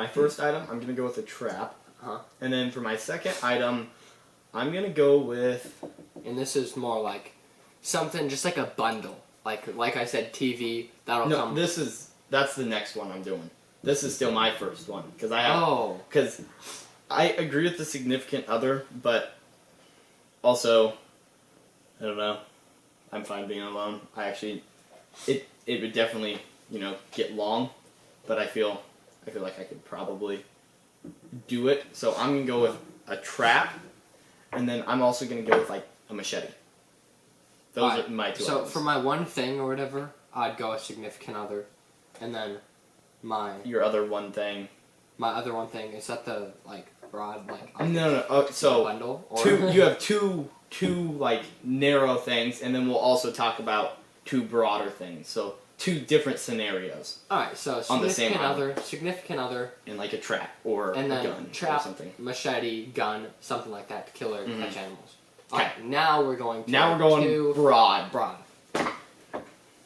first item, I'm gonna go with a trap, and then for my second item, I'm gonna go with. And this is more like something just like a bundle, like I said, TV that'll No, come. that's the next one I'm doing. This is still my first one because I agree with the significant other, but also I don't know. I'm fine being alone. It would definitely get long, but I feel like I could probably do it. So I'm gonna go with a trap, and then I'm also gonna go with like a machete. Those are my 2 So items. for my one thing or whatever, I'd go a significant other, and then Your other one thing. my other one thing is that the like broad like No. Oh, so bundle or you have two like narrow things, and then we'll also talk about 2 broader things. So 2 different scenarios Alright, so on the same significant other, in like a trap or and a then gun trap, or something. machete, gun, something like that to kill or catch animals. Okay. Alright, now we're going to Now broad. broad.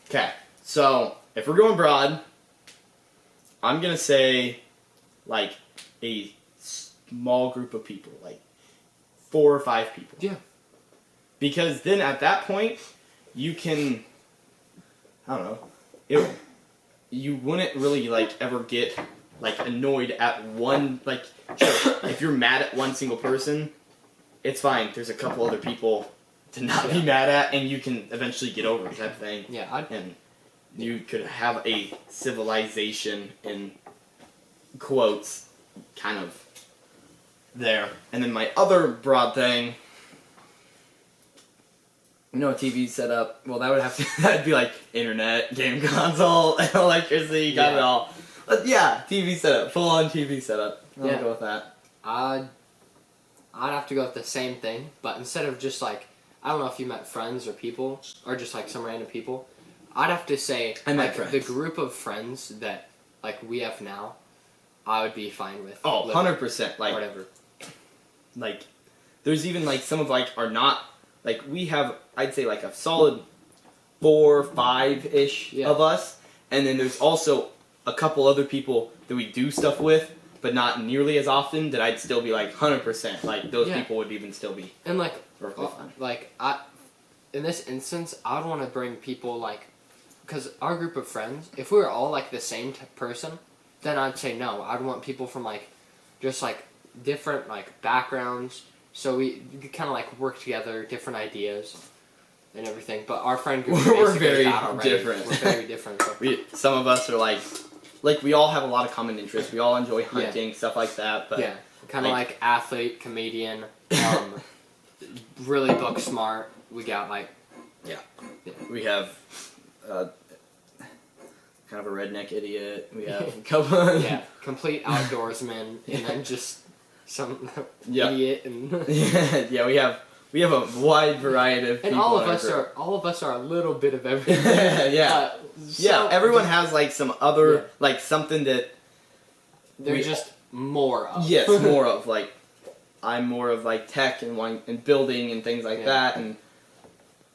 Okay, so if we're going broad, I'm gonna say like a small group of people, like 4 or 5 people. Yeah. Because then at that point, you can, I don't know, you wouldn't really like ever get like annoyed at one, like, sure, if you're mad at one single person, it's fine. There's a couple other people to not be mad at, and you can eventually get over it type thing. Yeah, And you could have a civilization in quotes kind of there. And then my other broad thing, TV setup, well, that would have to, that'd be like internet, game console, electricity, got it all. But yeah, TV setup, full on TV setup. I'll go with that. I'd have to go with the same thing, but instead of just like, I don't know if you met friends or people, or just like some random people, I'd have to say I met like friends. the group of friends that like we have now, I would be fine with. Oh, 100%. Like, whatever. Like, there's even like some of like are not, like we have, I'd say like a solid 4, 5-ish of us, and then there's also a couple other people that we do stuff with, but not nearly as often, that I'd still be like 100%. Like, those people would even still be and like perfectly fine. Like in this instance, I would want to bring people like, because our group of friends, if we were all like the same person, then I'd say no. I'd want people from like just like different like backgrounds, so we kind of like work together, different ideas and everything. But our friend group we're very different. We're very different. So. Some of us are like we all have a lot of common interests. We all enjoy hunting, stuff like that. But kind of like athlete, comedian, really book smart. We got like we have kind of a redneck idiot. We have a couple complete outdoorsman, and then just some idiot and we have a wide variety of people. And all of us are a little bit of everything. Everyone has like some other like something that they're just more of. Yes, more of. Like, I'm more of like tech and building and things like that, and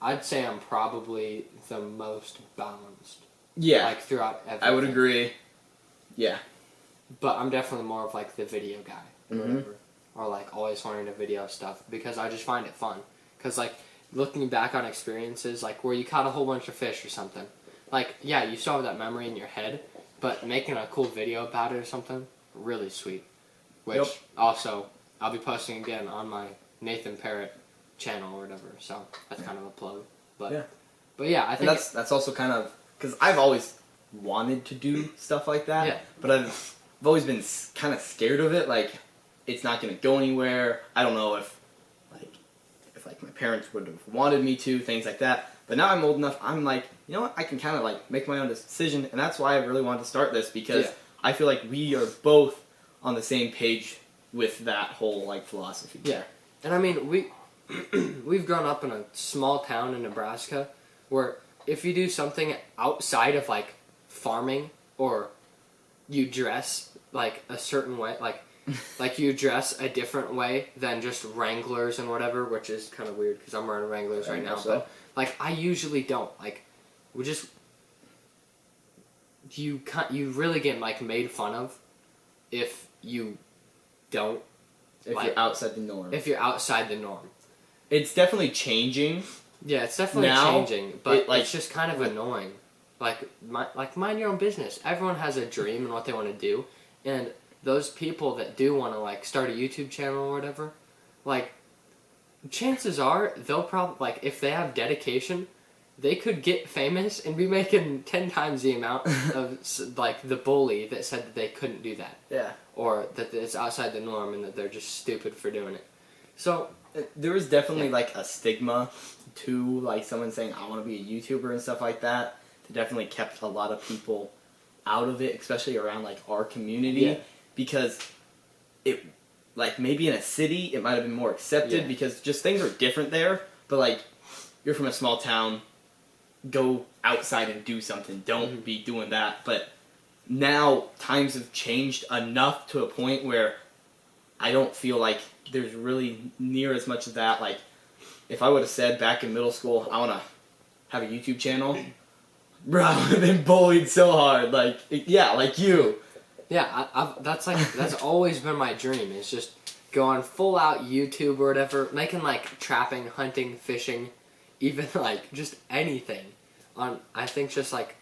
I'd say I'm probably the most balanced. Yeah. Like throughout everything. I would agree. Yeah. But I'm definitely more of like the video guy. Or whatever. Or like always wanting to video stuff, because I just find it fun. Because like looking back on experiences like where you caught a whole bunch of fish or something. Like, yeah, you still have that memory in your head, but making a cool video about it or something, really sweet. Which also I'll be posting again on my NEthing Perrett channel or whatever. So that's kind of a plug. But yeah, I think that's also kind of, because I've always wanted to do stuff like that. Yeah. But I've always been kind of scared of it. Like, it's not going to go anywhere. I don't know if my parents would have wanted me to, things like that. But now I'm old enough, I'm like, you know what, I can kind of like make my own decision, and that's why I really wanted to start this, because I feel like we are both on the same page with that whole like philosophy. Yeah. And I mean, we've grown up in a small town in Nebraska where if you do something outside of like farming, or you dress like a certain way, like you dress a different way than just Wranglers and whatever, which is kind of weird because I'm wearing Wranglers right now. But like, I usually don't. Like, you really get like made fun of if you don't. If you're outside the norm. If you're outside the norm. It's definitely changing. Yeah, it's definitely changing, but it's just kind of annoying. Like mind your own business. Everyone has a dream and what they want to do, and those people that do want to like start a YouTube channel or whatever, like, chances are they'll probably, like, if they have dedication, they could get famous and be making 10 times the amount of like the bully that said that they couldn't do that. Yeah. Or that it's outside the norm and that they're just stupid for doing it. So there is definitely like a stigma to like someone saying I want to be a YouTuber and stuff like that. That definitely kept a lot of people out of it, especially around like our community, because it, like, maybe in a city it might have been more accepted because just things are different there. But like, you're from a small town, go outside and do something. Don't be doing that. But now times have changed enough to a point where I don't feel like there's really near as much of that. Like, if I would have said back in middle school, I want to have a YouTube channel, bro, I would have been bullied so hard. Like, like you. Yeah, that's always been my dream. Is just going full out YouTube or whatever, making like trapping, hunting, fishing, even like just anything. I think just like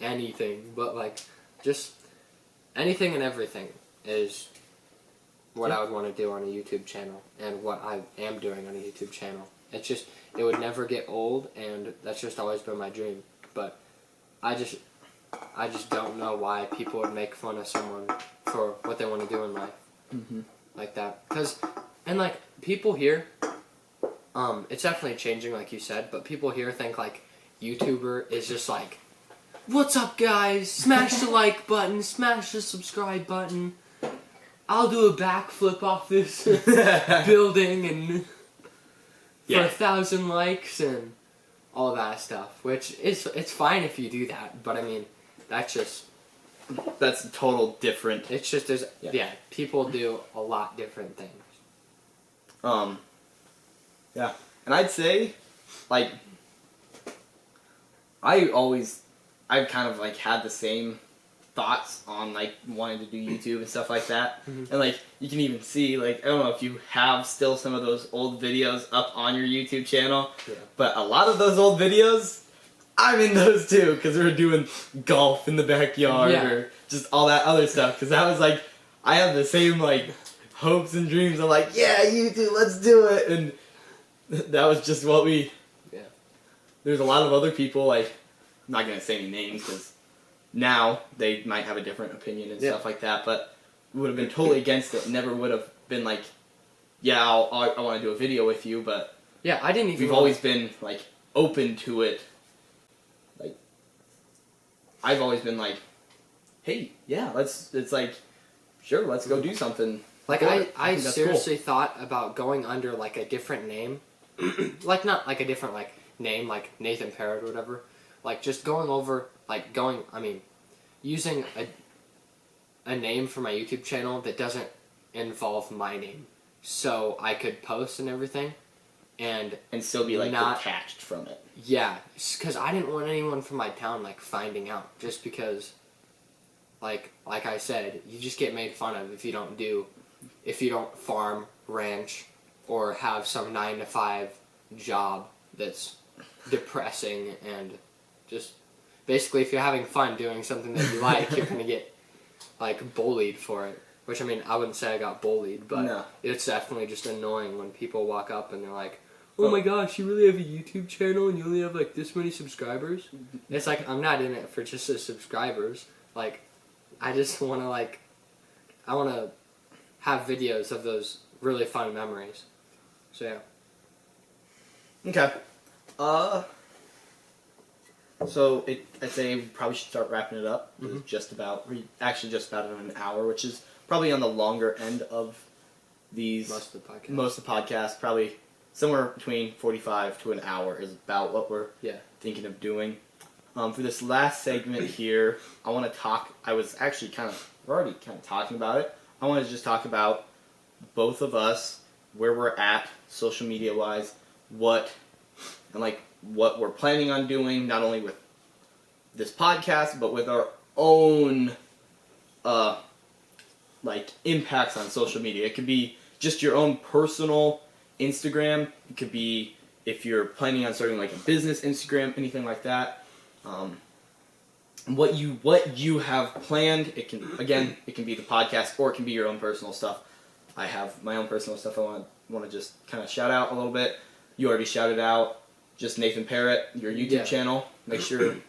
anything, but like just anything and everything is what I would want to do on a YouTube channel, and what I am doing on a YouTube channel. It's just, it would never get old, and that's just always been my dream. But I just don't know why people would make fun of someone for what they want to do in life. Mm-hmm. Like that. And like, people here, it's definitely changing like you said, but people here think like YouTuber is just like, what's up guys, smash the like button, smash the subscribe button, I'll do a backflip off this building and for 1,000 likes and all that stuff, which it's fine if you do that, but I mean, that's a total different. It's just people do a lot different things. Yeah, and I'd say, like, I've kind of like had the same thoughts on like wanting to do YouTube and stuff like that, and like you can even see, like, I don't know if you have still some of those old videos up on your YouTube channel, but a lot of those old videos, I'm in those too, because we were doing golf in the backyard or just all that other stuff, because that was like, I have the same like hopes and dreams. I'm like, yeah, YouTube, let's do it, and that was just what we. Yeah. There's a lot of other people, like, I'm not gonna say any names because now they might have a different opinion and stuff like that, but would have been totally against it. Never would have been like, yeah, I want to do a video with you, but yeah, I didn't even. We've always been like open to it. Like, I've always been like, hey, yeah, it's like, sure, let's go do something. Like, I seriously thought about going under like a different name, like not like a different like name like Nathan Perrett or whatever. Like, just going over, like, using a name for my YouTube channel that doesn't involve my name, so I could post and everything, and still be like detached from it. Yeah, because I didn't want anyone from my town like finding out, just because, like I said, you just get made fun of if you don't farm, ranch, or have some 9-to-5 job that's depressing and just basically if you're having fun doing something that you like, you're gonna get like bullied for it. Which, I mean, I wouldn't say I got bullied, but it's definitely just annoying when people walk up and they're like, oh my gosh, you really have a YouTube channel and you only have like this many subscribers? It's like, I'm not in it for just the subscribers. Like, I just want to I want to have videos of those really fun memories. So yeah. Okay. So I'd say we probably should start wrapping it up. It's just about an hour, which is probably on the longer end of these. Most of the podcast. Most of the podcast, probably somewhere between 45 to an hour is about what we're thinking of doing. For this last segment here, I want to talk. I was actually we're already kind of talking about it. I want to just talk about both of us, where we're at social media wise, what we're planning on doing, not only with this podcast, but with our own impacts on social media. It could be just your own personal Instagram. It could be if you're planning on starting like a business Instagram, anything like that. What you have planned. It can be the podcast, or it can be your own personal stuff. I have my own personal stuff I want to just kind of shout out a little bit. You already shouted out just Nathan Perrett, your YouTube channel. Make sure you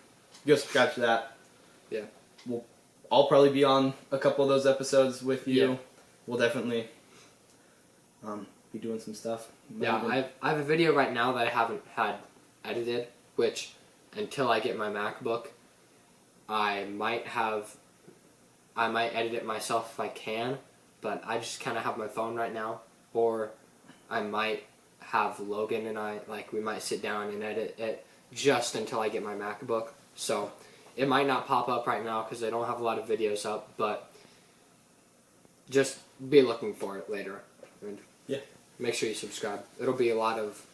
go subscribe to that. Yeah. I'll probably be on a couple of those episodes with you. Yeah. We'll definitely be doing some stuff. I have a video right now that I haven't had edited, which until I get my MacBook, I might edit it myself if I can, but I just kind of have my phone right now, or I might have Logan and we might sit down and edit it just until I get my MacBook. So it might not pop up right now because I don't have a lot of videos up, but just be looking for it later. And make sure you subscribe. It'll be a lot of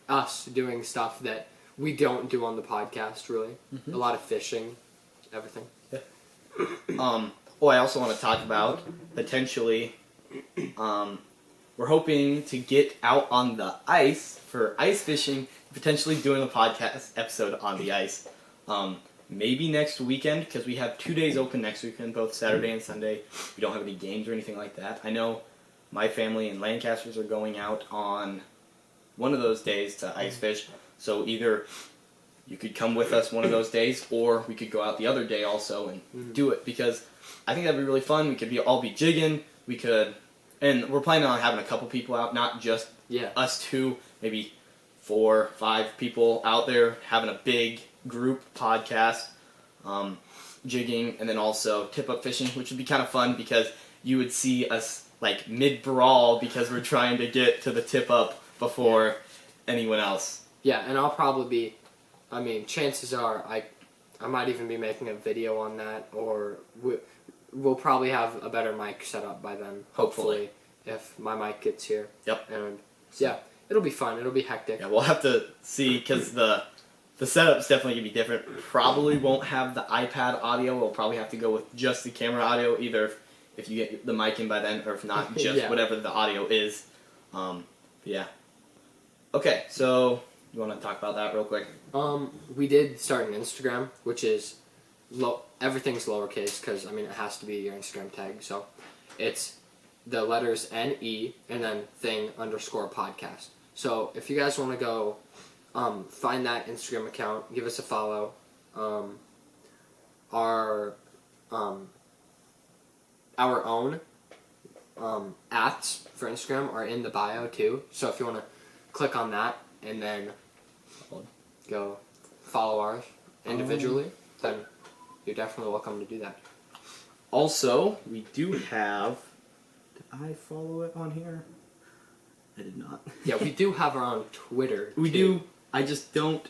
us doing stuff that we don't do on the podcast, really. Mm-hmm. A lot of fishing, everything. Yeah. I also want to talk about potentially we're hoping to get out on the ice for ice fishing, potentially doing a podcast episode on the ice. Maybe next weekend, because we have 2 days open next weekend, both Saturday and Sunday. We don't have any games or anything like that. I know my family in Lancasters are going out on one of those days to ice fish. So either you could come with us one of those days, or we could go out the other day also and do it, because I think that'd be really fun. We could all be jigging. We could, and we're planning on having a couple people out, not just us two, maybe 4 or 5 people out there having a big group podcast, jigging, and then also tip-up fishing, which would be kind of fun because you would see us like mid-brawl because we're trying to get to the tip-up before anyone else. Yeah, and I'll probably be, chances are I might even be making a video on that, or we'll probably have a better mic set up by then, hopefully, if my mic gets here. Yep. And yeah, it'll be fun. It'll be hectic. Yeah, we'll have to see, because the setup's definitely going to be different. Probably won't have the iPad audio. We'll probably have to go with just the camera audio, either if you get the mic in by then, or if not, just whatever the audio is. Yeah. Okay, so you want to talk about that real quick? We did start an Instagram, which is everything's lowercase because it has to be your Instagram tag. So it's the letters NE and then thing_podcast. So if you guys want to go find that Instagram account, give us a follow. Our own ats for Instagram are in the bio too. So if you want to click on that and then go follow ours individually, then you're definitely welcome to do that. Also, we do have... Did I follow it on here? I did not. Yeah, we do have our own Twitter. We do. I just don't...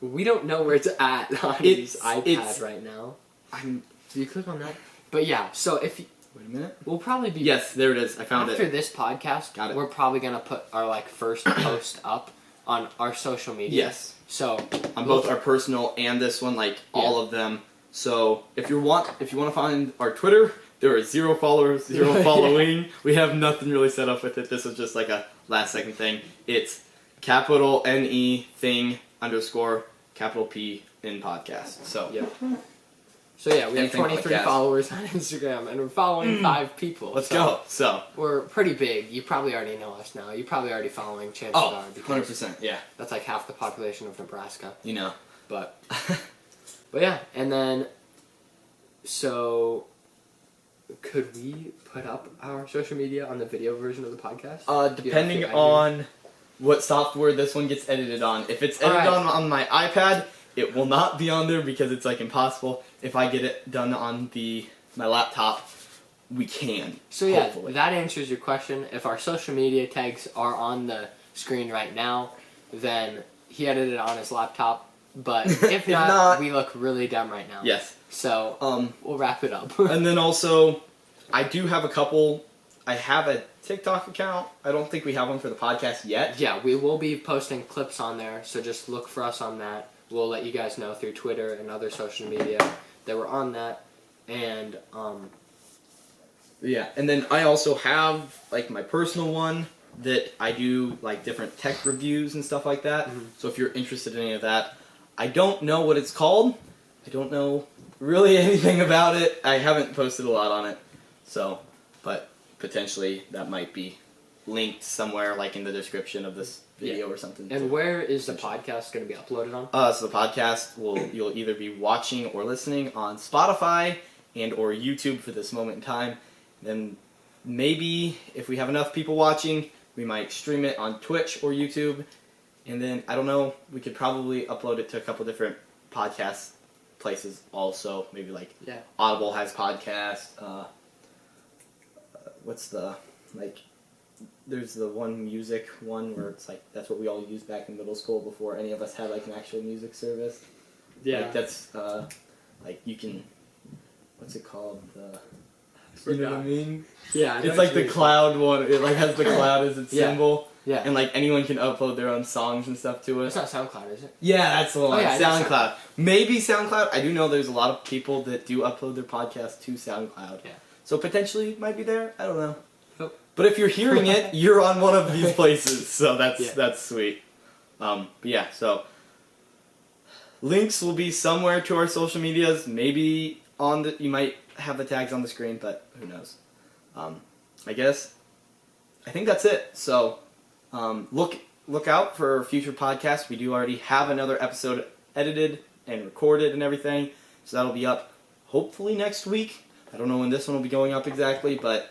We don't know where it's at on his iPad right now. Do you click on that? But yeah, so if you... Wait a minute. We'll probably be... Yes, there it is. I found After it. this podcast, Got it. We're probably going to put our first post up on our social media. Yes. So on both our personal and this one, all of them. So if you want to find our Twitter, there are 0 followers, 0 following. We have nothing really set up with it. This was just like a last second thing. It's capital NE thing _ capital P in podcast. So So yeah, we have NEthing 23 Podcast. followers on Instagram, and we're following 5 people. Let's go. So we're pretty big. You probably already know us now. You're probably already following. Chances are, because 100%. Yeah. that's like half the population of Nebraska. You know. But yeah, and then so could we put up our social media on the video version of the podcast? Depending on what software this one gets edited on. If it's edited on my iPad, it will not be on there because it's impossible. If I get it done on my laptop, we can. So yeah, that answers your question. If our social media tags are on the screen right now, then he edited it on his laptop. But if not, we look really dumb right now. Yes. So we'll wrap it up. And then also, I do have a couple. I have a TikTok account. I don't think we have one for the podcast yet. Yeah, we will be posting clips on there, so just look for us on that. We'll let you guys know through Twitter and other social media that we're on that. And yeah, and then I also have my personal one that I do different tech reviews and stuff like that. Mm-hmm. So if you're interested in any of that, I don't know what it's called. I don't know really anything about it. I haven't posted a lot on it. So, but potentially that might be linked somewhere in the description of this video or something. And where is the podcast going to be uploaded on? So the podcast you'll either be watching or listening on Spotify and or YouTube for this moment in time. Then maybe if we have enough people watching, we might stream it on Twitch or YouTube. And then, I don't know, we could probably upload it to a couple different podcast places also. Maybe Audible has podcast. What's the, there's the one music one where it's that's what we all used back in middle school before any of us had an actual music service. Yeah. That's, you can, what's it called? You know what I mean? Yeah. It's the cloud one. It has the cloud as its symbol. Yeah. And anyone can upload their own songs and stuff to it. It's not SoundCloud, is it? Yeah, that's the one. Oh, yeah, SoundCloud. Maybe SoundCloud. I do know there's a lot of people that do upload their podcast to SoundCloud. Yeah. So potentially it might be there. I don't know. Nope. But if you're hearing it, you're on one of these places. So that's sweet. But yeah, so links will be somewhere to our social medias. Maybe you might have the tags on the screen, but who knows? I think that's it. So look out for future podcasts. We do already have another episode edited and recorded and everything. So that'll be up hopefully next week. I don't know when this one will be going up exactly, but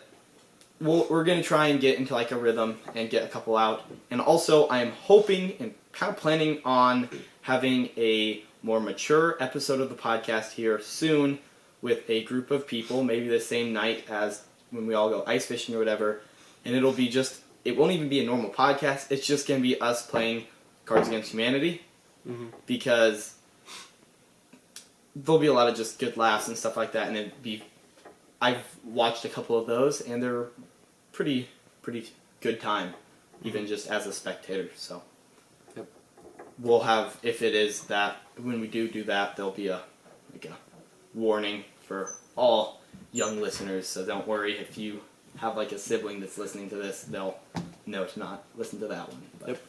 we're going to try and get into like a rhythm and get a couple out. And also I am hoping and kind of planning on having a more mature episode of the podcast here soon with a group of people, maybe the same night as when we all go ice fishing or whatever. And it'll be just, it won't even be a normal podcast. It's just going to be us playing Cards Against Humanity. Mm-hmm. Because there'll be a lot of just good laughs and stuff like that. And I've watched a couple of those, and they're pretty good time, even just as a spectator. So yep. We'll have, if it is that, when we do that, there'll be a warning for all young listeners. So don't worry if you have like a sibling that's listening to this, they'll know to not listen to that one. But, yep.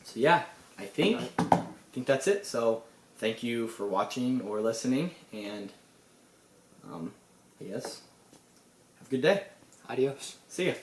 So yeah, I think that's it. So thank you for watching or listening, and I guess have a good day. Adios. See ya.